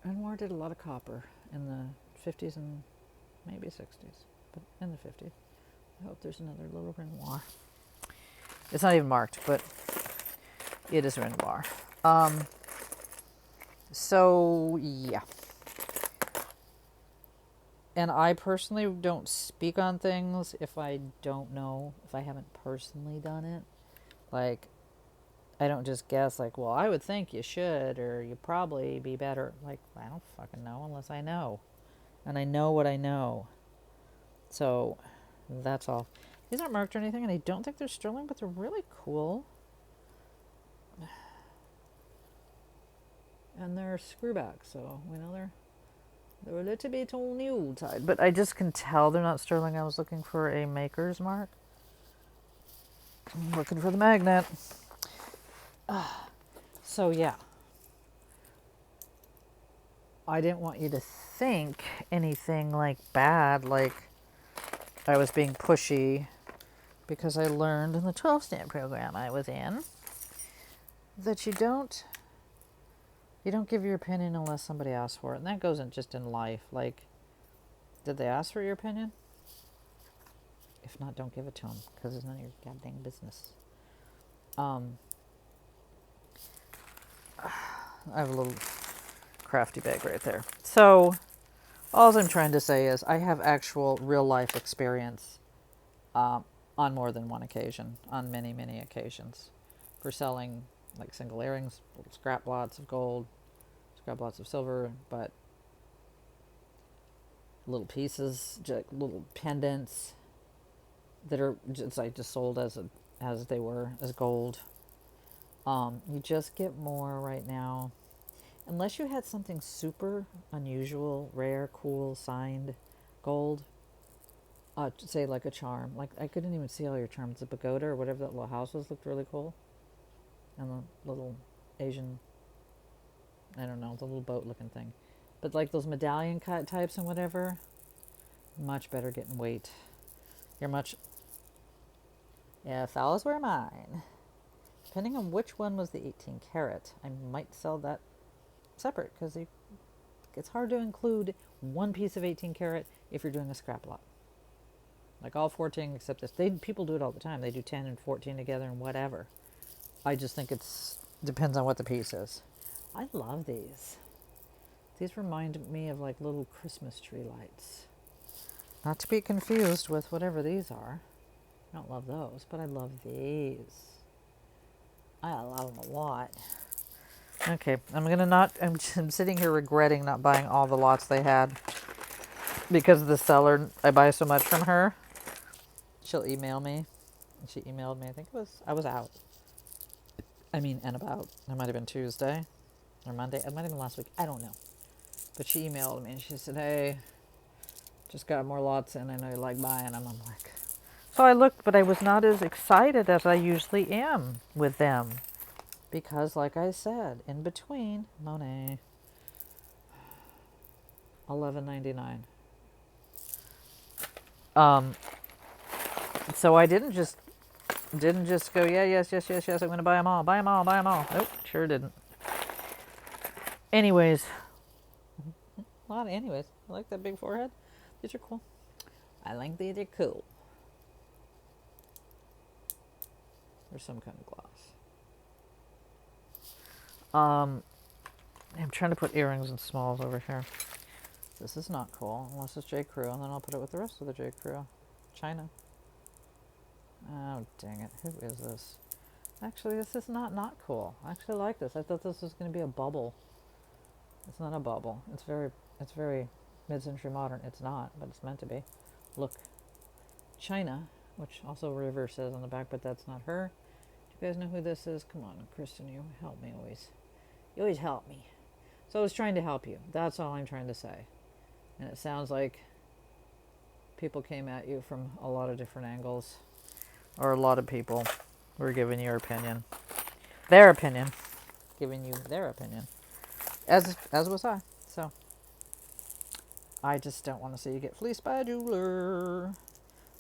Renoir did a lot of copper in the 50s and maybe 60s. But in the 50s. I hope there's another little Renoir. It's not even marked, but it is Renoir. So, yeah. And I personally don't speak on things if I don't know, if I haven't personally done it. Like, I don't just guess, like, well, I would think you should, or you probably be better. Like, I don't fucking know unless I know. And I know what I know. So, that's all. These aren't marked or anything, and I don't think they're sterling, but they're really cool. And they're screwbacks, so we know they're a little bit on the old side. But I just can tell they're not sterling. I was looking for a maker's mark. I'm looking for the magnet. So yeah. I didn't want you to think anything like bad, like I was being pushy, because I learned in the 12-step program I was in that you don't give your opinion unless somebody asks for it. And that goes in just in life. Like, did they ask for your opinion? If not, don't give it to them, because it's none of your goddamn business. I have a little crafty bag right there. So, all I'm trying to say is I have actual real life experience on more than one occasion, on many, many occasions, for selling like single earrings, little scrap lots of gold, scrap lots of silver, but little pieces, just little pendants, that are just sold as they were as gold. You just get more right now, unless you had something super unusual, rare, cool, signed gold. Say like a charm. Like I couldn't even see all your charms. The pagoda or whatever that little house was looked really cool, and the little Asian, I don't know, the little boat looking thing. But like those medallion cut types and whatever, much better getting weight. You're much. Yeah, fellas were mine. Depending on which one was the 18 karat, I might sell that separate because it's hard to include one piece of 18 karat if you're doing a scrap lot. Like all 14 except this. People do it all the time. They do 10 and 14 together and whatever. I just think it's depends on what the piece is. I love these. These remind me of like little Christmas tree lights. Not to be confused with whatever these are. I don't love those, but I love these. I love them a lot. Okay, I'm sitting here regretting not buying all the lots they had because the seller, I buy so much from her. She'll email me. She emailed me, I was out. I mean, and about. It might have been Tuesday or Monday. It might have been last week. I don't know. But she emailed me and she said, hey, just got more lots in. I know you like buying them. I'm like, so I looked, but I was not as excited as I usually am with them. Because, like I said, in between, Monet, $11.99. So I didn't just go, yeah, yes, I'm going to buy them all. Nope, sure didn't. Anyways, a lot of anyways. I like that big forehead. These are cool. I think these are cool. There's some kind of gloss. I'm trying to put earrings and smalls over here. This is not cool, unless it's J. Crew, and then I'll put it with the rest of the J. Crew. China. Oh, dang it. Who is this? Actually, this is not cool. I actually like this. I thought this was going to be a bubble. It's not a bubble. It's very mid-century modern. It's not, but it's meant to be. Look. China, which also Rivers says on the back, but that's not her. Do you guys know who this is? Come on, Kristen, you help me always. You always help me. So I was trying to help you. That's all I'm trying to say. And it sounds like people came at you from a lot of different angles. Or a lot of people were giving your opinion. Their opinion. Giving you their opinion. As was I. So I just don't want to see you get fleeced by a jeweler.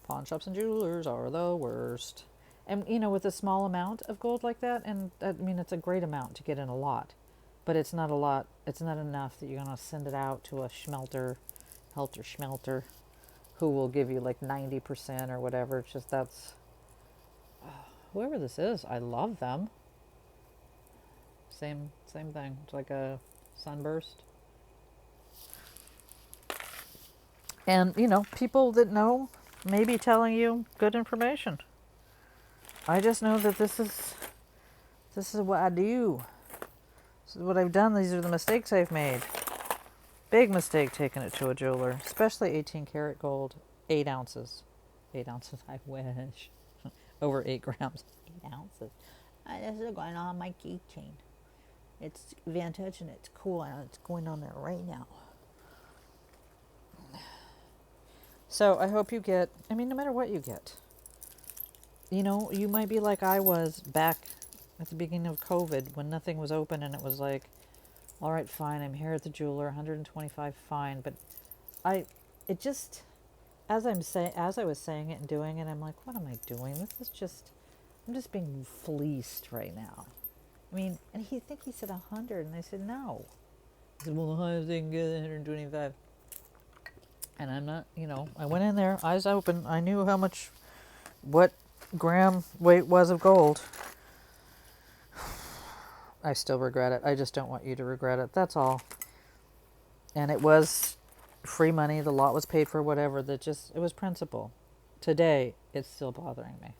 Pawn shops and jewelers are the worst. And, with a small amount of gold like that, and I mean, it's a great amount to get in a lot. But it's not a lot. It's not enough that you're going to send it out to a helter schmelter, who will give you like 90% or whatever. It's just whoever this is, I love them. Same thing. It's like a sunburst. And, people that know may be telling you good information. I just know that this is what I do. This is what I've done. These are the mistakes I've made. Big mistake taking it to a jeweler, especially 18 karat gold, 8 ounces. 8 ounces, I wish. Over 8 grams. 8 ounces. This is going on my keychain. It's vintage and it's cool and it's going on there right now. So I hope you get, no matter what you get, you might be like I was back at the beginning of COVID when nothing was open and it was like, all right, fine, I'm here at the jeweler, 125, fine. But as I was saying it and doing it, I'm like, what am I doing? I'm just being fleeced right now. And he said 100, and I said no. He said, well, the highest they can get is 125. And I'm not, I went in there, eyes open. I knew what gram weight was of gold. I still regret it. I just don't want you to regret it. That's all. And it was free money. The lot was paid for, whatever. It was principle. Today, it's still bothering me.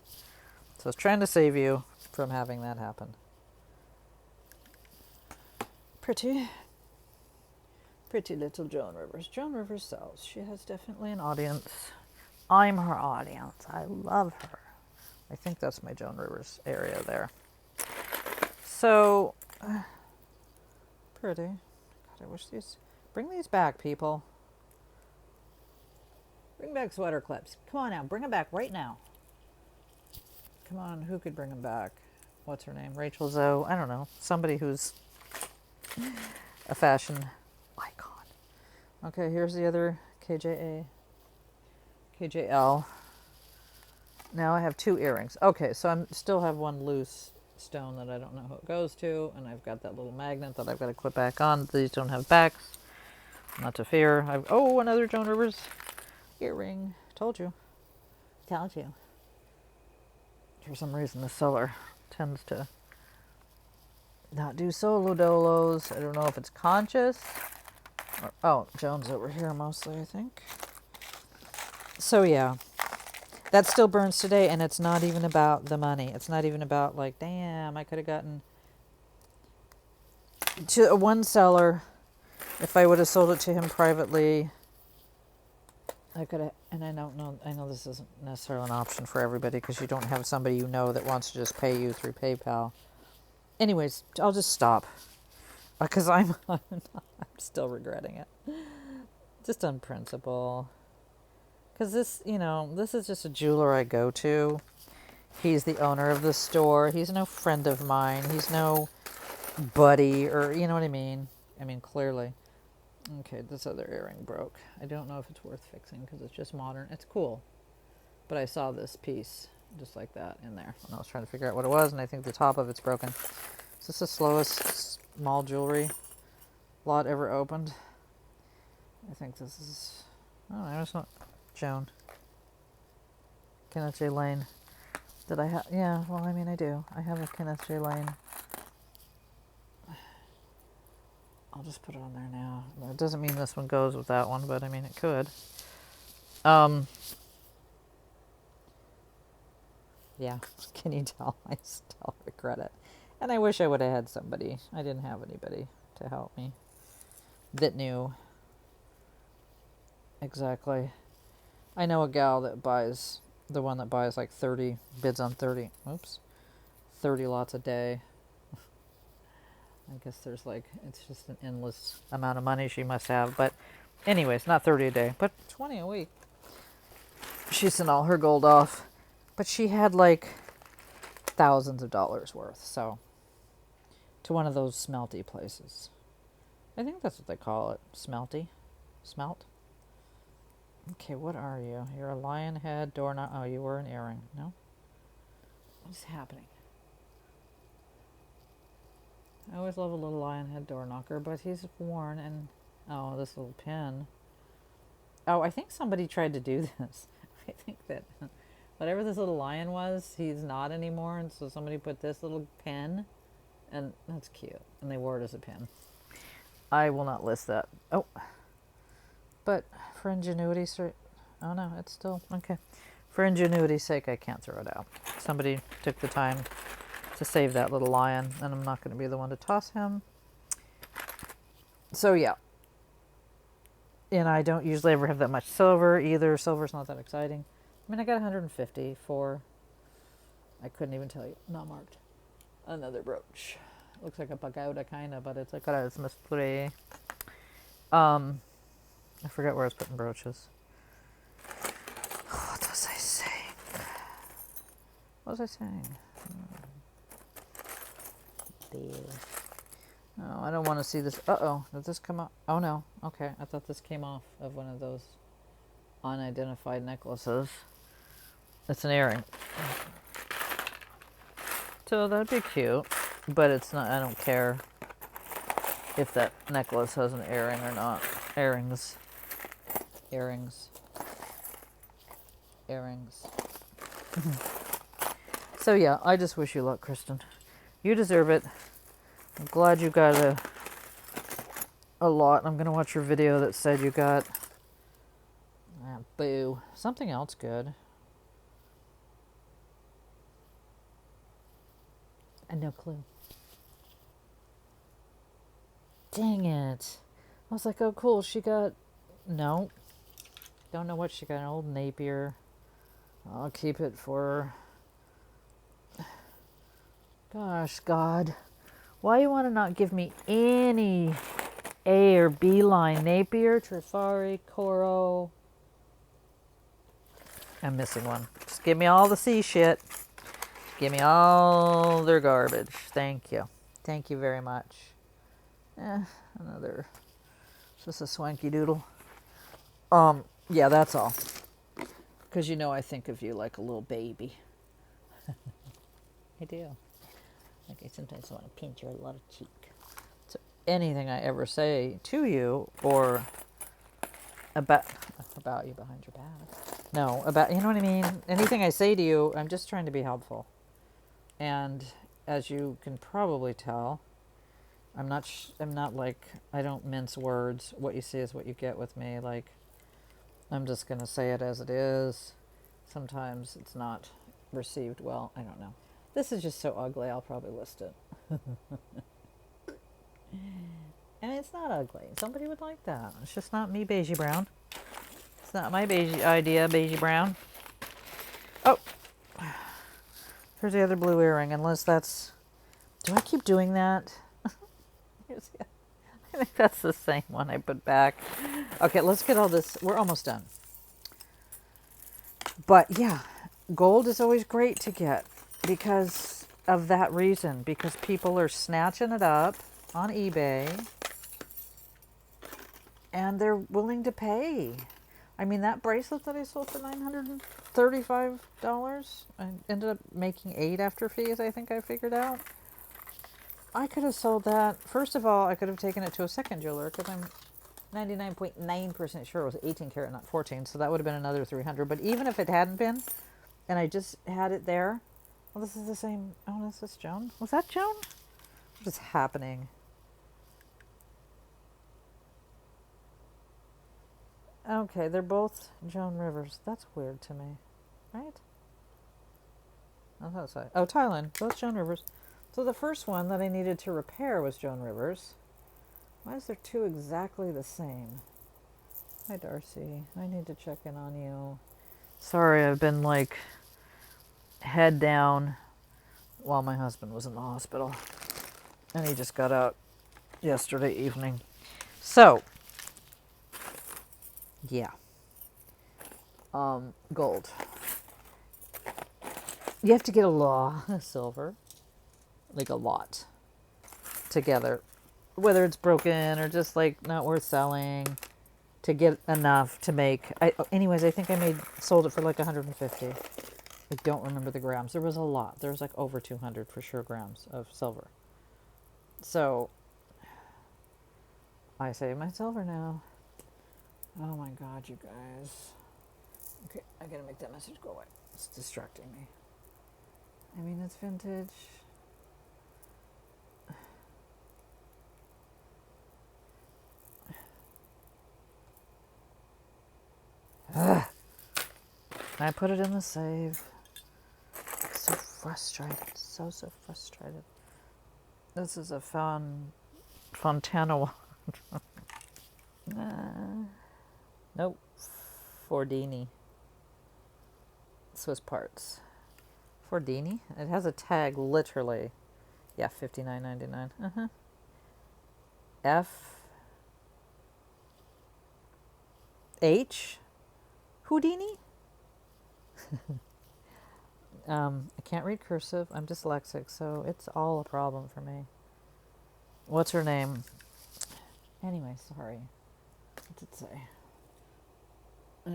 So I was trying to save you from having that happen. Pretty little Joan Rivers. Joan Rivers sells. She has definitely an audience. I'm her audience. I love her. I think that's my Joan Rivers area there. So, pretty. God, I wish these... Bring these back, people. Bring back sweater clips. Come on now. Bring them back right now. Come on. Who could bring them back? What's her name? Rachel Zoe? I don't know. Somebody who's a fashion icon. Okay, here's the other KJA. KJL. Now I have 2 earrings. Okay, so I still have one loose stone that I don't know who it goes to, and I've got that little magnet that I've got to clip back on. These don't have backs. Not to fear. Oh, another Joan Rivers earring. Told you. Told you. For some reason, the seller tends to not do solo dolos. I don't know if it's conscious. Oh, Joan's over here mostly, I think. So yeah, that still burns today, and it's not even about the money. It's not even about like, damn, I could have gotten to one seller. If I would have sold it to him privately, I could have, and I don't know, I know this isn't necessarily an option for everybody because you don't have somebody you know that wants to just pay you through PayPal. Anyways, I'll just stop because I'm still regretting it. Just on principle. Because this, this is just a jeweler I go to. He's the owner of the store. He's no friend of mine. He's no buddy or, you know what I mean? I mean, clearly. Okay, this other earring broke. I don't know if it's worth fixing because it's just modern. It's cool. But I saw this piece just like that in there when I was trying to figure out what it was, and I think the top of it's broken. Is this the slowest small jewelry lot ever opened? I think this is... Oh, no, it's not Joan. Kenneth J. Lane. Did I have... Yeah, well, I mean, I do. I have a Kenneth J. Lane. I'll just put it on there now. It doesn't mean this one goes with that one, but I mean, it could. Yeah, can you tell? I still regret it. And I wish I would have had somebody. I didn't have anybody to help me that knew exactly. I know a gal that buys, the one that buys like 30, bids on 30, 30 lots a day. I guess there's like, it's just an endless amount of money she must have. But anyways, not 30 a day, but 20 a week. She sent all her gold off. But she had like thousands of dollars worth. So, to one of those smelty places. I think that's what they call it. Smelty. Smelt. Okay, what are you? You're a lion head, door knocker. Oh, you were an earring. No? What's happening? I always love a little lion head door knocker, but he's worn and... Oh, this little pin. Oh, I think somebody tried to do this. I think that whatever this little lion was, he's not anymore, and so somebody put this little pin, and that's cute. And they wore it as a pin. I will not list that. Oh. But for ingenuity's sake... Oh no, it's still... Okay. For ingenuity's sake, I can't throw it out. Somebody took the time to save that little lion, and I'm not going to be the one to toss him. So yeah. And I don't usually ever have that much silver either. Silver's not that exciting. I mean, I got 150 for... I couldn't even tell you. Not marked. Another brooch. Looks like a pagoda kind of, but it's like a mystery. I forgot where I was putting brooches. What was I saying? What was I saying? There. Oh, I don't want to see this. Uh-oh. Did this come off? Oh, no. Okay. I thought this came off of one of those unidentified necklaces. It's an earring. So that'd be cute. But it's not. I don't care if that necklace has an earring or not. Earrings. Earrings. Earrings. So yeah, I just wish you luck, Kristen. You deserve it. I'm glad you got a lot. I'm gonna watch your video that said you got boo. Something else good. And no clue. Dang it. I was like, oh cool, she got... No. Don't know what she got. An old Napier. I'll keep it for. Gosh, God. Why you want to not give me any A or B line? Napier, Trifari, Coro. I'm missing one. Just give me all the C shit. Give me all their garbage. Thank you. Thank you very much. Another. Just a swanky doodle. Yeah, that's all. Because you know I think of you like a little baby. I do. Like I sometimes want to pinch your little cheek. So anything I ever say to you or about you behind your back. No, about, you know what I mean? Anything I say to you, I'm just trying to be helpful. And as you can probably tell, I'm not like, I don't mince words. What you see is what you get with me. Like, I'm just going to say it as it is. Sometimes it's not received well. I don't know. This is just so ugly, I'll probably list it. And it's not ugly. Somebody would like that. It's just not me, Beige Brown. It's not my beige idea, Beige Brown. Oh, here's the other blue earring, unless that's... Do I keep doing that? I think that's the same one I put back. Okay, let's get all this. We're almost done. But yeah, gold is always great to get because of that reason. Because people are snatching it up on eBay and they're willing to pay. I mean, that bracelet that I sold for $935, I ended up making 8 after fees, I think I figured out. I could have sold that. First of all, I could have taken it to a second jeweler because I'm 99.9% sure it was 18 karat, not 14. So that would have been another 300. But even if it hadn't been, and I just had it there, well, this is the same. Oh, is this Joan? Was that Joan? What is happening? Okay, they're both Joan Rivers. That's weird to me, right? Oh, Thailand. Both Joan Rivers. So the first one that I needed to repair was Joan Rivers. Why is there 2 exactly the same? Hi, Darcy. I need to check in on you. Sorry, I've been like head down while my husband was in the hospital. And he just got out yesterday evening. So, yeah. Gold. You have to get a lot of silver. Like a lot. Together. Whether it's broken or just like not worth selling. To get enough to make... anyways, I think sold it for like 150. I don't remember the grams. There was a lot. There was like over 200 for sure grams of silver. So, I save my silver now. Oh my God, you guys. Okay, I gotta make that message go away. It's distracting me. I mean, it's vintage. Ugh. I put it in the save. So frustrated. So frustrated. This is a Fontana one. Nope. Fordini. Swiss parts. Fordini? It has a tag, literally. Yeah, $59.99. F. H. Houdini? I can't read cursive. I'm dyslexic, so it's all a problem for me. What's her name? Anyway, sorry. What did it say?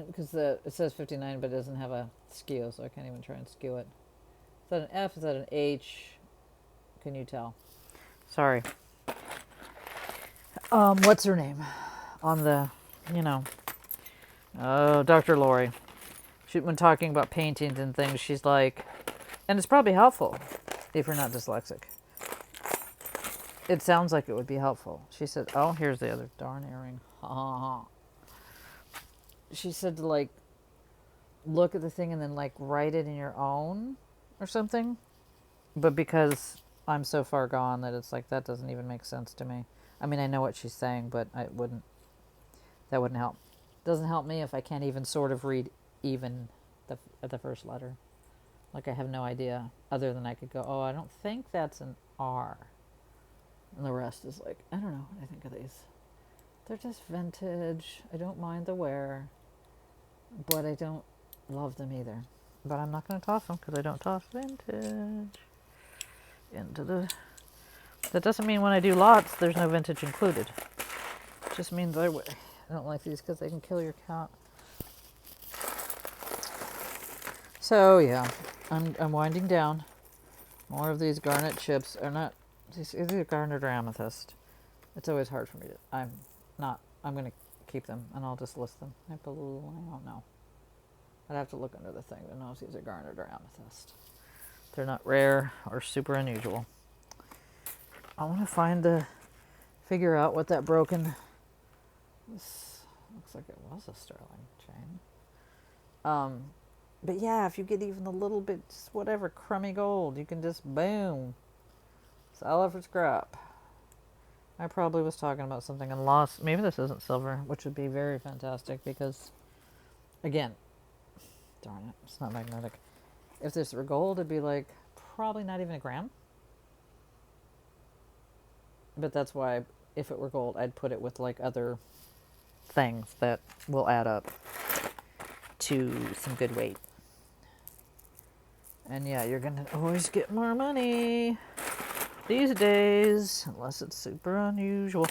Because it says 59, but it doesn't have a skew, so I can't even try and skew it. Is that an F? Is that an H? Can you tell? Sorry. What's her name? On the, Dr. Lori. When talking about paintings and things, she's like, and it's probably helpful if you're not dyslexic. It sounds like it would be helpful. She said, oh, here's the other darn earring. Ha ha ha. She said to like look at the thing and then like write it in your own or something. But because I'm so far gone that it's like that doesn't even make sense to me. I mean, I know what she's saying, but that wouldn't help. Doesn't help me if I can't even sort of read even the first letter. Like I have no idea other than I could go, oh, I don't think that's an R. And the rest is like, I don't know what I think of these. They're just vintage. I don't mind the wear, but I don't love them either. But I'm not going to toss them because I don't toss vintage into the... That doesn't mean when I do lots, there's no vintage included. It just means I don't like these because they can kill your cat. So yeah, I'm winding down. More of these garnet chips are not... These are garnet or amethyst. It's always hard for me to... I'm going to keep them and I'll just list them. I don't know. I'd have to look under the thing to know if these are garnet or amethyst. They're not rare or super unusual. I want to figure out what that broken... This looks like it was a sterling chain. But yeah, if you get even a little bit, just whatever, crummy gold, you can just, boom, sell it for scrap. I probably was talking about something and lost. Maybe this isn't silver, which would be very fantastic because, again, darn it, it's not magnetic. If this were gold, it'd be like probably not even a gram. But that's why, if it were gold, I'd put it with like other things that will add up to some good weight. And yeah, you're gonna always get more money these days, unless it's super unusual.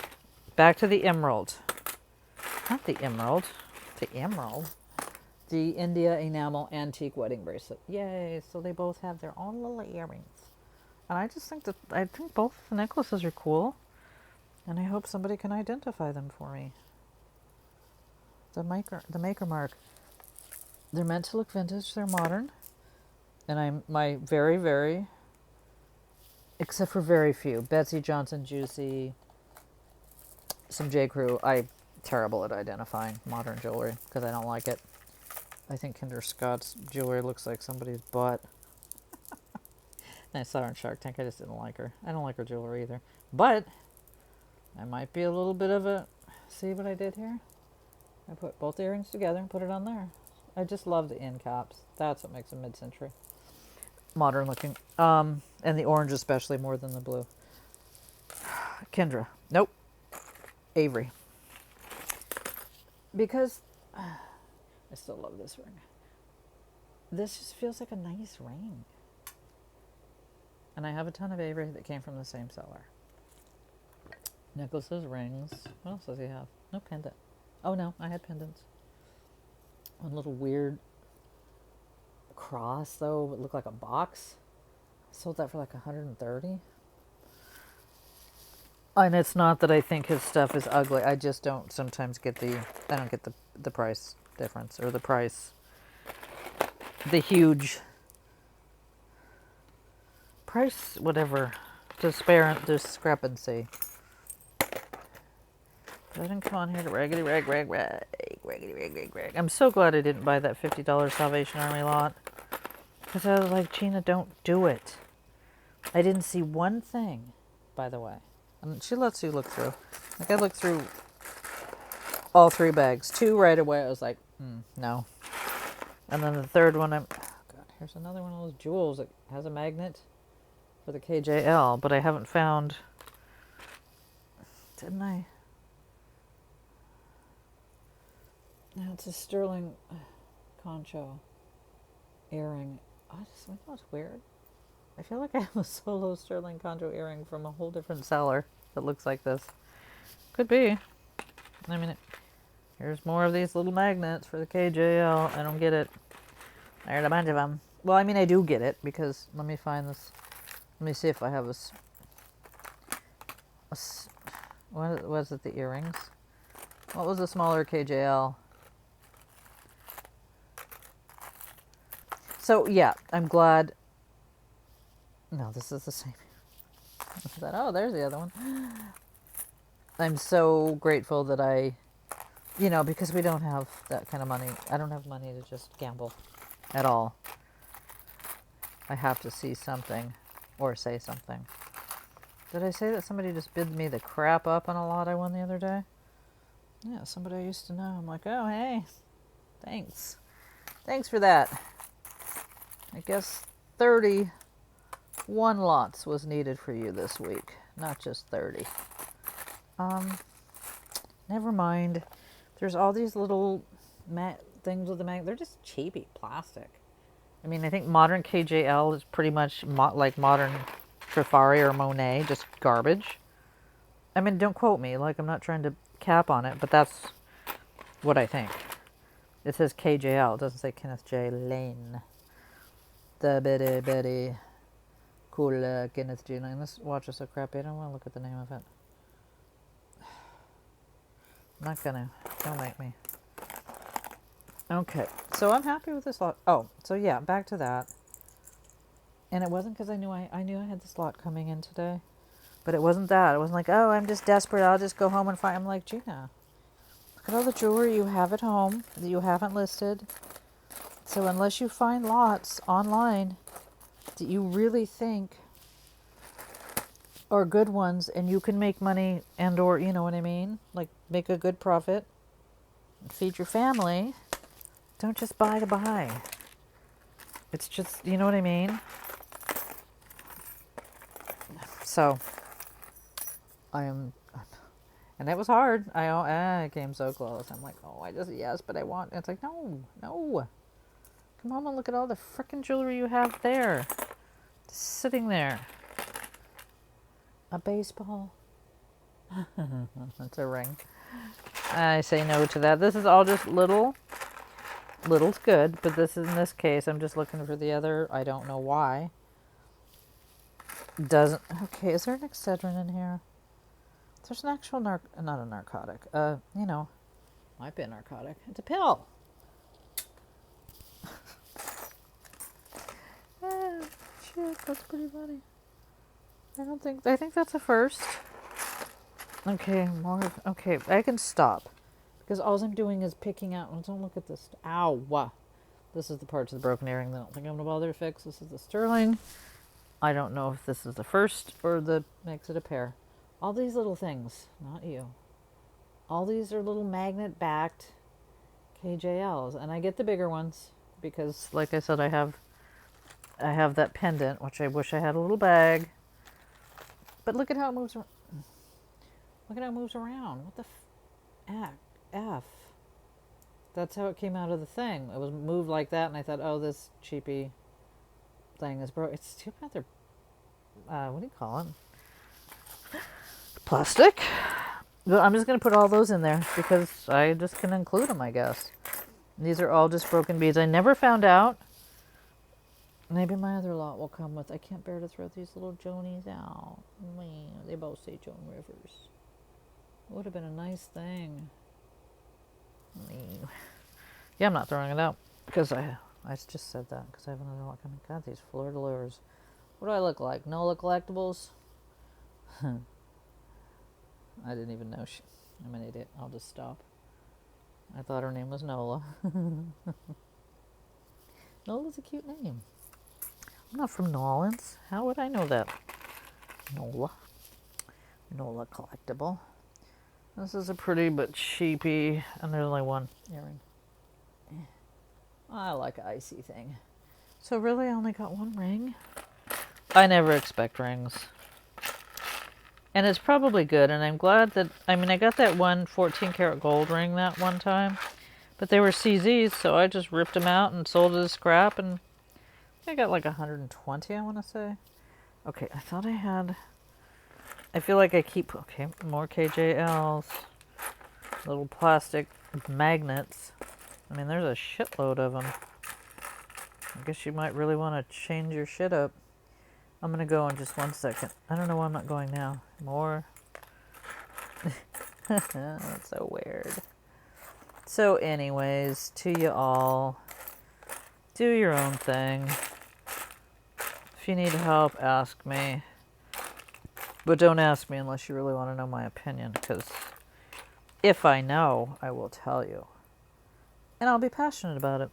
Back to the emerald. Not the emerald. The emerald. The India enamel antique wedding bracelet. Yay! So they both have their own little earrings. And I just think both the necklaces are cool. And I hope somebody can identify them for me. The maker mark. They're meant to look vintage. They're modern. And my very, very, except for very few, Betsy Johnson Juicy, some J. Crew, I'm terrible at identifying modern jewelry because I don't like it. I think Kinder Scott's jewelry looks like somebody's butt. And I saw her on Shark Tank. I just didn't like her. I don't like her jewelry either. But I might be a little bit of a... See what I did here? I put both earrings together and put it on there. I just love the end caps. That's what makes them mid-century. Modern looking. And the orange especially more than the blue. Kendra. Nope. Avery. Because I still love this ring. This just feels like a nice ring. And I have a ton of Avery that came from the same seller. Necklaces, rings. What else does he have? No pendant. Oh no, I had pendants. One little weird cross though, it looked like a box. I sold that for like $130. And it's not that I think his stuff is ugly. I just don't sometimes get the price difference or the huge price, whatever, discrepancy. But I didn't come on here to raggedy rag. I'm so glad I didn't buy that $50 Salvation Army lot. Because I was like, Gina, don't do it. I didn't see one thing, by the way. And she lets you look through. Like, I looked through all 3 bags. 2 right away, I was like, no. And then the third one, God, here's another one of those jewels that has a magnet for the KJL, but I haven't found... Didn't I? No, it's a sterling concho earring. I just think that's weird. I feel like I have a solo sterling concho earring from a whole different seller that looks like this. Could be. I mean, here's more of these little magnets for the KJL. I don't get it. There's a bunch of them. Well, I mean, I do get it because let me find this. Let me see if I have what was it? The earrings. What was the smaller KJL? So yeah, I'm glad. No, this is the same. Oh, there's the other one. I'm so grateful that because we don't have that kind of money. I don't have money to just gamble at all. I have to see something or say something. Did I say that somebody just bid me the crap up on a lot I won the other day? Yeah, somebody I used to know. I'm like, oh, hey, thanks. Thanks for that. I guess 31 lots was needed for you this week, not just 30. Never mind. There's all these little things with the they're just cheapy plastic. I mean, I think modern KJL is pretty much like modern Trifari or Monet, just garbage. I mean, don't quote me. Like, I'm not trying to cap on it, but that's what I think. It says KJL. It doesn't say Kenneth J. Lane. The bitty cool Kenneth J. Lane. Let's watch this so crappy. I don't want to look at the name of it. I'm not gonna. Don't make me. Okay, so I'm happy with this lot. Oh, so yeah, back to that. And it wasn't because I knew I had this lot coming in today. But it wasn't that. It wasn't like, oh, I'm just desperate. I'll just go home and find. I'm like, Gina, look at all the jewelry you have at home that you haven't listed. So unless you find lots online that you really think are good ones and you can make money and or, you know what I mean? Like make a good profit, feed your family, don't just buy to buy. It's just, you know what I mean? So I am, and it was hard. I came so close. I'm like, oh, I just, yes, but I want, it's like, no. Come on and look at all the frickin' jewelry you have there. Just sitting there. A baseball. That's a ring. I say no to that. This is all just little. Little's good, but this is, in this case, I'm just looking for the other. I don't know why. Doesn't, okay, is there an Excedrin in here? There's an actual not a narcotic. You know, might be a narcotic. It's a pill. Ah, shit, that's pretty funny. I think that's a first. Okay, more, okay, I can stop. Because all I'm doing is picking out, don't look at this, ow. This is the parts of the broken earring that I don't think I'm going to bother to fix. This is the sterling. I don't know if this is the first or the makes it a pair. All these little things, not you. All these are little magnet-backed KJLs. And I get the bigger ones because, like I said, I have that pendant, which I wish I had a little bag. But look at how it moves around. Look at how it moves around. What the F? That's how it came out of the thing. It was moved like that, and I thought, oh, this cheapy thing is broke. It's too bad they're, what do you call it? Plastic. But I'm just going to put all those in there because I just can include them, I guess. These are all just broken beads. I never found out. Maybe my other lot will come with. I can't bear to throw these little Jonies out. They both say Joan Rivers. It would have been a nice thing. Yeah, I'm not throwing it out because I just said that because I have another lot coming. God, these fleur de lures. What do I look like? Nola Collectibles? I didn't even know I'm an idiot. I'll just stop. I thought her name was Nola. Nola's a cute name. I'm not from New Orleans. How would I know that? Nola Collectible. This is a pretty but cheapy, and there's only one earring. I like an icy thing. So really, I only got one ring. I never expect rings. And it's probably good, and I'm glad that, I mean, I got that one 14 karat gold ring that one time, but they were CZs, so I just ripped them out and sold it as scrap, and I got like 120, I want to say. Okay, I thought I had, I feel like I keep, okay, more KJLs, little plastic magnets. I mean, there's a shitload of them. I guess you might really want to change your shit up. I'm going to go in just 1 second. I don't know why I'm not going now. More. That's so weird. So anyways, to you all, do your own thing. If you need help, ask me. But don't ask me unless you really want to know my opinion, because if I know, I will tell you. And I'll be passionate about it.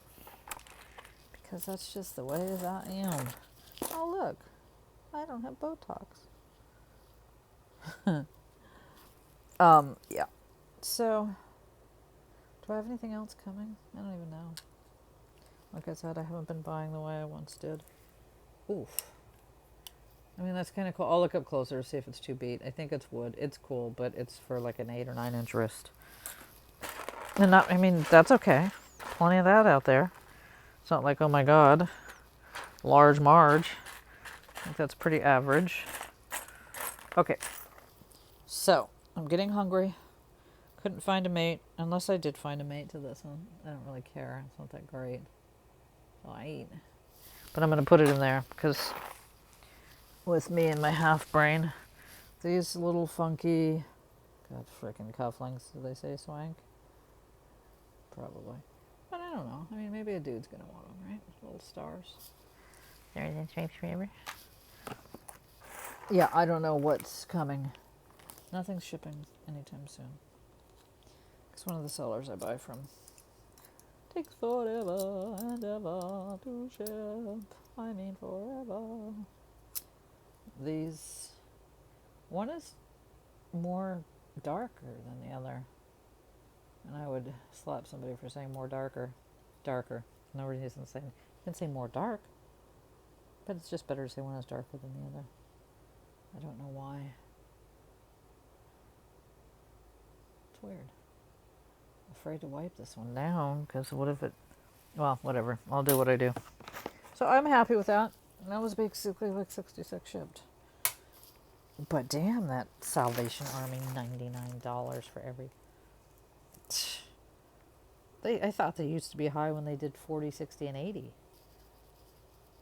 Because that's just the way that I am. Oh, look. I don't have Botox. Yeah. So, Do I have anything else coming? I don't even know. Like I said, I haven't been buying the way I once did. Oof. I mean, that's kind of cool. I'll look up closer to see if it's 2 beat. I think it's wood. It's cool, but it's for like an 8 or 9 inch wrist. And not, I mean, that's okay. Plenty of that out there. It's not like, oh my God, large Marge. I think that's pretty average. Okay. So, I'm getting hungry. Couldn't find a mate, unless I did find a mate to this one. I don't really care. It's not that great. So I eat. But I'm going to put it in there because with me and my half brain, these little funky, God, frickin' cufflinks, do they say swank? Probably. But I don't know. I mean, maybe a dude's going to want them, right? Little stars. There is in stripes forever. Yeah, I don't know what's coming. Nothing's shipping anytime soon. Because one of the sellers I buy from takes forever and ever to ship. I mean forever. These, one is more darker than the other. And I would slap somebody for saying more darker. Darker. No reason to say, you can say more dark. But it's just better to say one is darker than the other. I don't know why. It's weird. I'm afraid to wipe this one down because what if it, well, whatever. I'll do what I do. So I'm happy with that. And that was basically like 66 shipped. But damn, that Salvation Army, $99 for every. I thought they used to be high when they did 40, 60, and 80.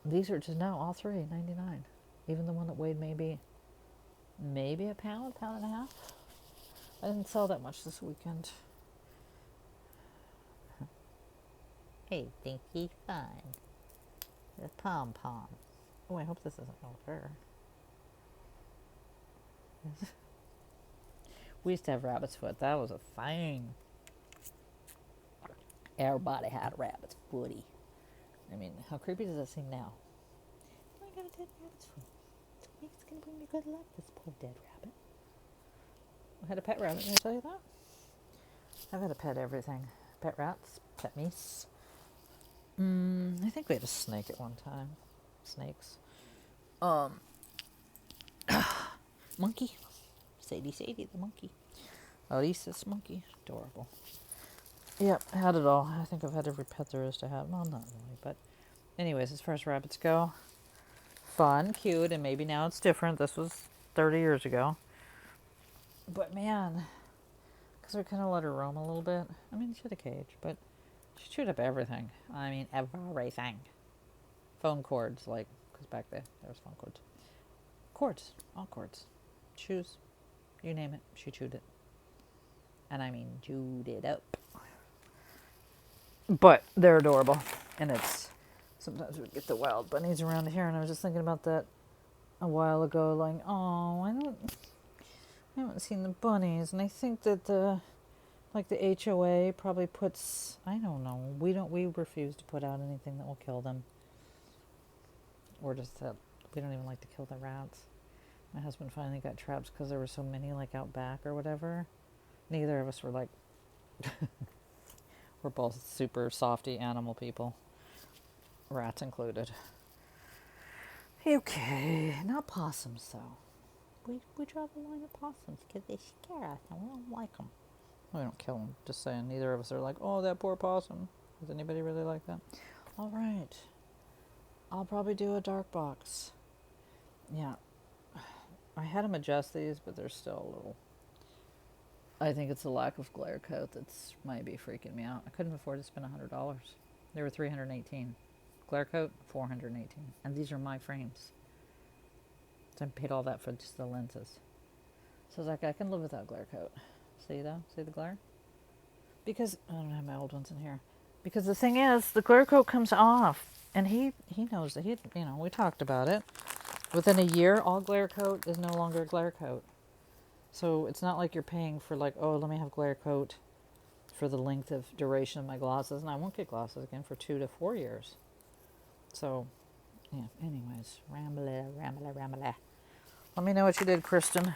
These are just now all three, 99. Even the one that weighed maybe a pound and a half. I didn't sell that much this weekend. Hey, think he's fine. The pom-pom. Oh, I hope this isn't no fair. We used to have rabbit's foot. That was a thing. Everybody had a rabbit's footy. I mean, how creepy does that seem now? Oh, I got a dead rabbit's foot. It's going to bring me good luck, this poor dead rabbit. I had a pet rabbit, did I tell you that? I've had a pet everything. Pet rats, pet meese. I think we had a snake at one time. Snakes. Monkey. Sadie the monkey. Elisa's monkey. Adorable. Yep, had it all. I think I've had every pet there is to have. Well, not really, but anyways, as far as rabbits go, fun, cute, and maybe now it's different. This was 30 years ago. But man, because we kind of let her roam a little bit. I mean, she had a cage, but she chewed up everything. I mean, everything. Phone cords, like, because back there was phone cords. Cords, all cords. Shoes, you name it, she chewed it. And I mean, chewed it up. But they're adorable. And it's, sometimes we get the wild bunnies around here, and I was just thinking about that a while ago, like, oh, I haven't seen the bunnies, and I think that the HOA probably puts, I don't know, we refuse to put out anything that will kill them. Or just that we don't even like to kill the rats. My husband finally got traps because there were so many like out back or whatever. Neither of us were like, we're both super softy animal people. Rats included. Okay, not possums though. We draw the line at possums because they scare us and we don't like them. We don't kill them, just saying. Neither of us are like, oh, that poor possum. Does anybody really like that? All right. I'll probably do a dark box. Yeah. I had them adjust these, but they're still a little... I think it's the lack of glare coat that's might be freaking me out. I couldn't afford to spend $100. They were $318. Glare coat, $418. And these are my frames. So I paid all that for just the lenses. So I was like, I can live without glare coat. See though? See the glare? Because, I don't have my old ones in here. Because the thing is, the glare coat comes off. And he knows that we talked about it. Within a year, all glare coat is no longer glare coat. So it's not like you're paying for like, oh, let me have glare coat for the length of duration of my glasses. And I won't get glasses again for 2 to 4 years. So, yeah, anyways, ramble. Let me know what you did, Kristen.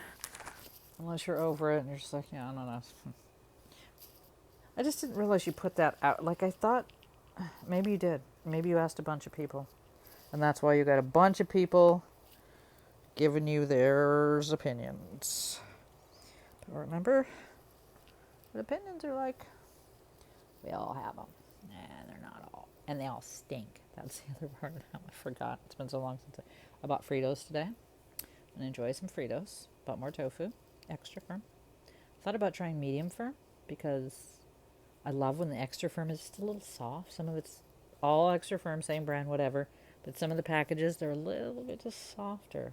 Unless you're over it and you're just like, yeah, I don't know. I just didn't realize you put that out. Like, I thought maybe you did. Maybe you asked a bunch of people. And that's why you got a bunch of people giving you their opinions. But remember, the opinions are like, we all have them. And they're not all. And they all stink. That's the other part of I forgot. It's been so long since I bought Fritos today. I'm going to enjoy some Fritos. Bought more tofu. Extra firm. Thought about trying medium firm because I love when the extra firm is just a little soft. Some of it's all extra firm, same brand, whatever. But some of the packages, they're a little bit just softer.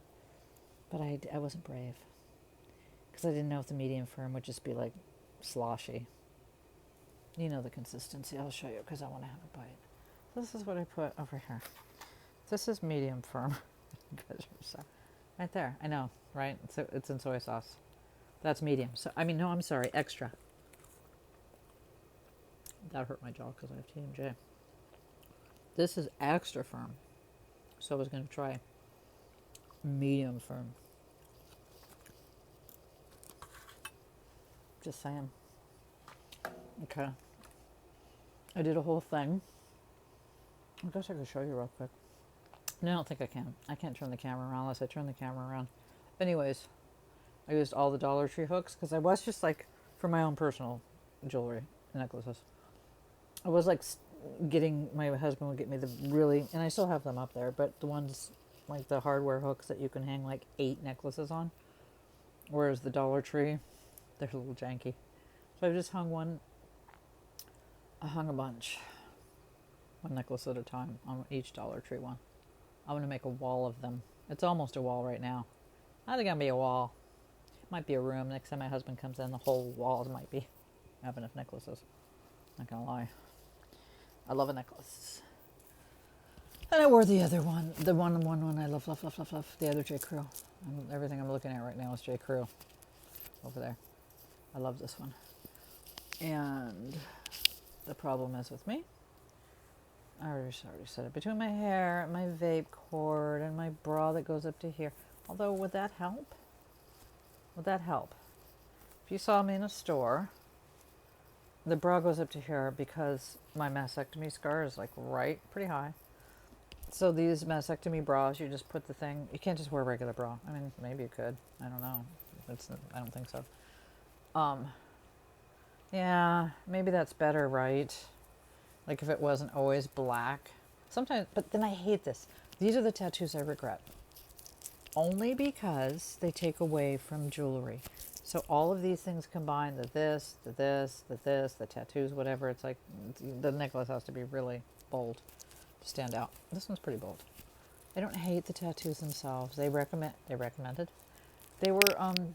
But I wasn't brave. Because I didn't know if the medium firm would just be like sloshy. You know the consistency. I'll show you because I want to have a bite. This is what I put over here. This is medium firm. Right there. I know, right? It's in soy sauce. That's medium. So no, I'm sorry, extra. That hurt my jaw because I have TMJ. This is extra firm. So I was going to try medium firm. Just saying. Okay. I did a whole thing. I guess I could show you real quick. No, I don't think I can. I can't turn the camera around unless I turn the camera around. Anyways, I used all the Dollar Tree hooks because I was just like, for my own personal jewelry, necklaces. I was like my husband would get me the really, and I still have them up there, but the ones like the hardware hooks that you can hang like 8 necklaces on. Whereas the Dollar Tree, they're a little janky. So I just hung one. I hung a bunch. One necklace at a time on each Dollar Tree one. I'm going to make a wall of them. It's almost a wall right now. I think it's going to be a wall. Might be a room. Next time my husband comes in, the whole walls might be. I have enough necklaces. Not going to lie. I love a necklace. And I wore the other one. The one I love. The other J. Crew. Everything I'm looking at right now is J. Crew. Over there. I love this one. And the problem is with me. I already said it. Between my hair, my vape cord, and my bra that goes up to here. Although, would that help? Would that help? If you saw me in a store, the bra goes up to here because my mastectomy scar is like right pretty high. So these mastectomy bras, you just put the thing. You can't just wear a regular bra. I mean, maybe you could. I don't know. I don't think so. Yeah, maybe that's better, right? Like if it wasn't always black. Sometimes, but then I hate this. These are the tattoos I regret. Only because they take away from jewelry. So all of these things combined, the tattoos, whatever, it's like the necklace has to be really bold to stand out. This one's pretty bold. I don't hate the tattoos themselves. They recommended. They were, Kimmy,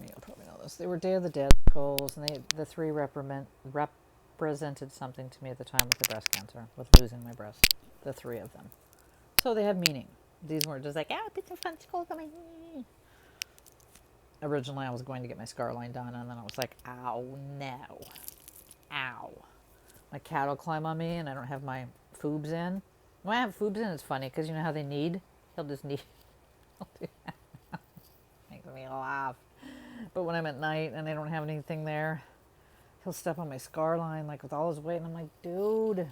you'll probably know this. They were Day of the Dead skulls, and the 3 represented something to me at the time with the breast cancer, with losing my breast. The 3 of them. So they have meaning. These weren't just like, put some fun skulls on my knee. Originally, I was going to get my scar line done, and then I was like, ow, no. Ow. My cat will climb on me, and I don't have my foobs in. When I have foobs in, it's funny, because you know how they knead? He'll just knead. Makes me laugh. But when I'm at night, and I don't have anything there, he'll step on my scar line, like, with all his weight, and I'm like, dude.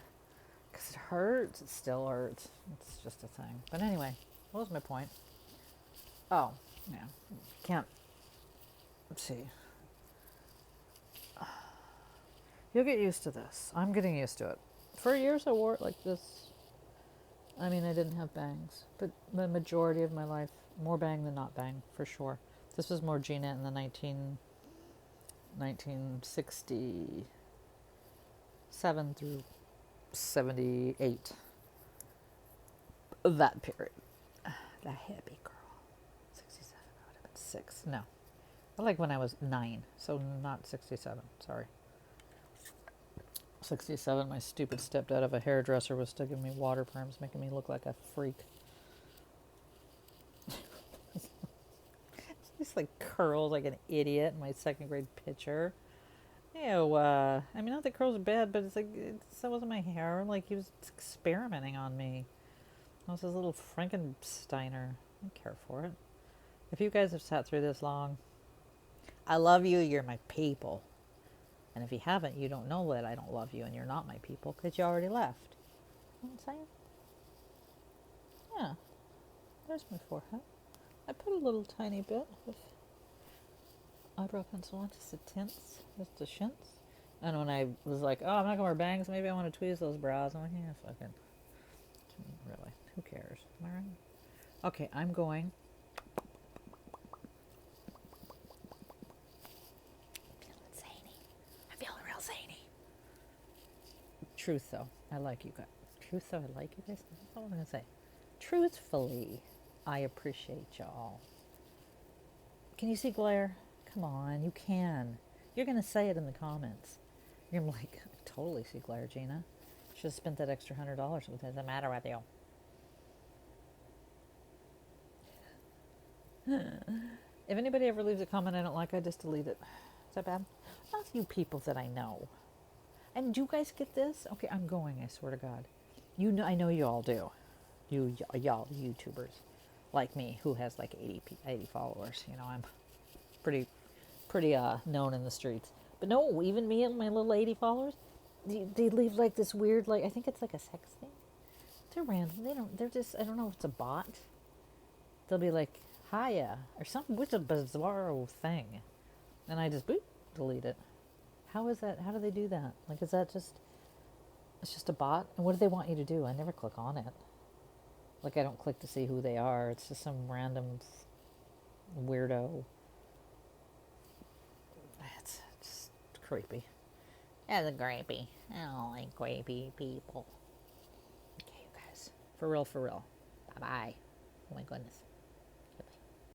Because it hurts. It still hurts. It's just a thing. But anyway, what was my point? Oh, yeah. Can't. Let's see. You'll get used to this. I'm getting used to it. For years I wore it like this. I mean, I didn't have bangs. But the majority of my life, more bang than not bang, for sure. This was more Gina in the 1967 through 78. That period. The hippie girl. 67, I would have been 6. No. I like when I was 9, so not 67, sorry. 67, my stupid stepdad of a hairdresser was still giving me water perms, making me look like a freak. Just like curls like an idiot in my 2nd grade picture. Ew, I mean, not that curls are bad, but it's like, that wasn't my hair. Like, he was experimenting on me. I was his little Frankensteiner. I don't care for it. If you guys have sat through this long, I love you, you're my people. And if you haven't, you don't know that I don't love you and you're not my people because you already left. You know what I'm saying? Yeah. There's my forehead. I put a little tiny bit of eyebrow pencil on, just the tints, just the shints. And when I was like, oh, I'm not gonna wear bangs, maybe I want to tweeze those brows. I'm like, yeah, fucking, really, who cares? Am I right? Okay, I'm going. I'm feeling zany. I'm feeling real zany. Truth, though, I like you guys. Truth, though, I like you guys. That's all I'm gonna say. Truthfully, I appreciate y'all. Can you see glare? Come on, you can. You're gonna say it in the comments. You're gonna be like, I totally see glare, Gina. Should have spent that extra $100. What does it matter with you? If anybody ever leaves a comment I don't like, I just delete it. Is that bad? Not you people that I know. And do you guys get this? Okay, I'm going, I swear to God. You know, I know you all do. Y'all YouTubers like me who has like 80 followers. You know, I'm pretty known in the streets. But no, even me and my little 80 followers, they leave like this weird, like, I think it's like a sex thing. They're random. They're just, I don't know if it's a bot. They'll be like, hiya, or something, which is a bizarre thing. And I just, boop, delete it. How is that? How do they do that? Like, is that just, it's just a bot? And what do they want you to do? I never click on it. Like, I don't click to see who they are. It's just some random weirdo. It's just creepy. That's creepy. I don't like creepy people. Okay, you guys. For real, for real. Bye-bye. Oh my goodness.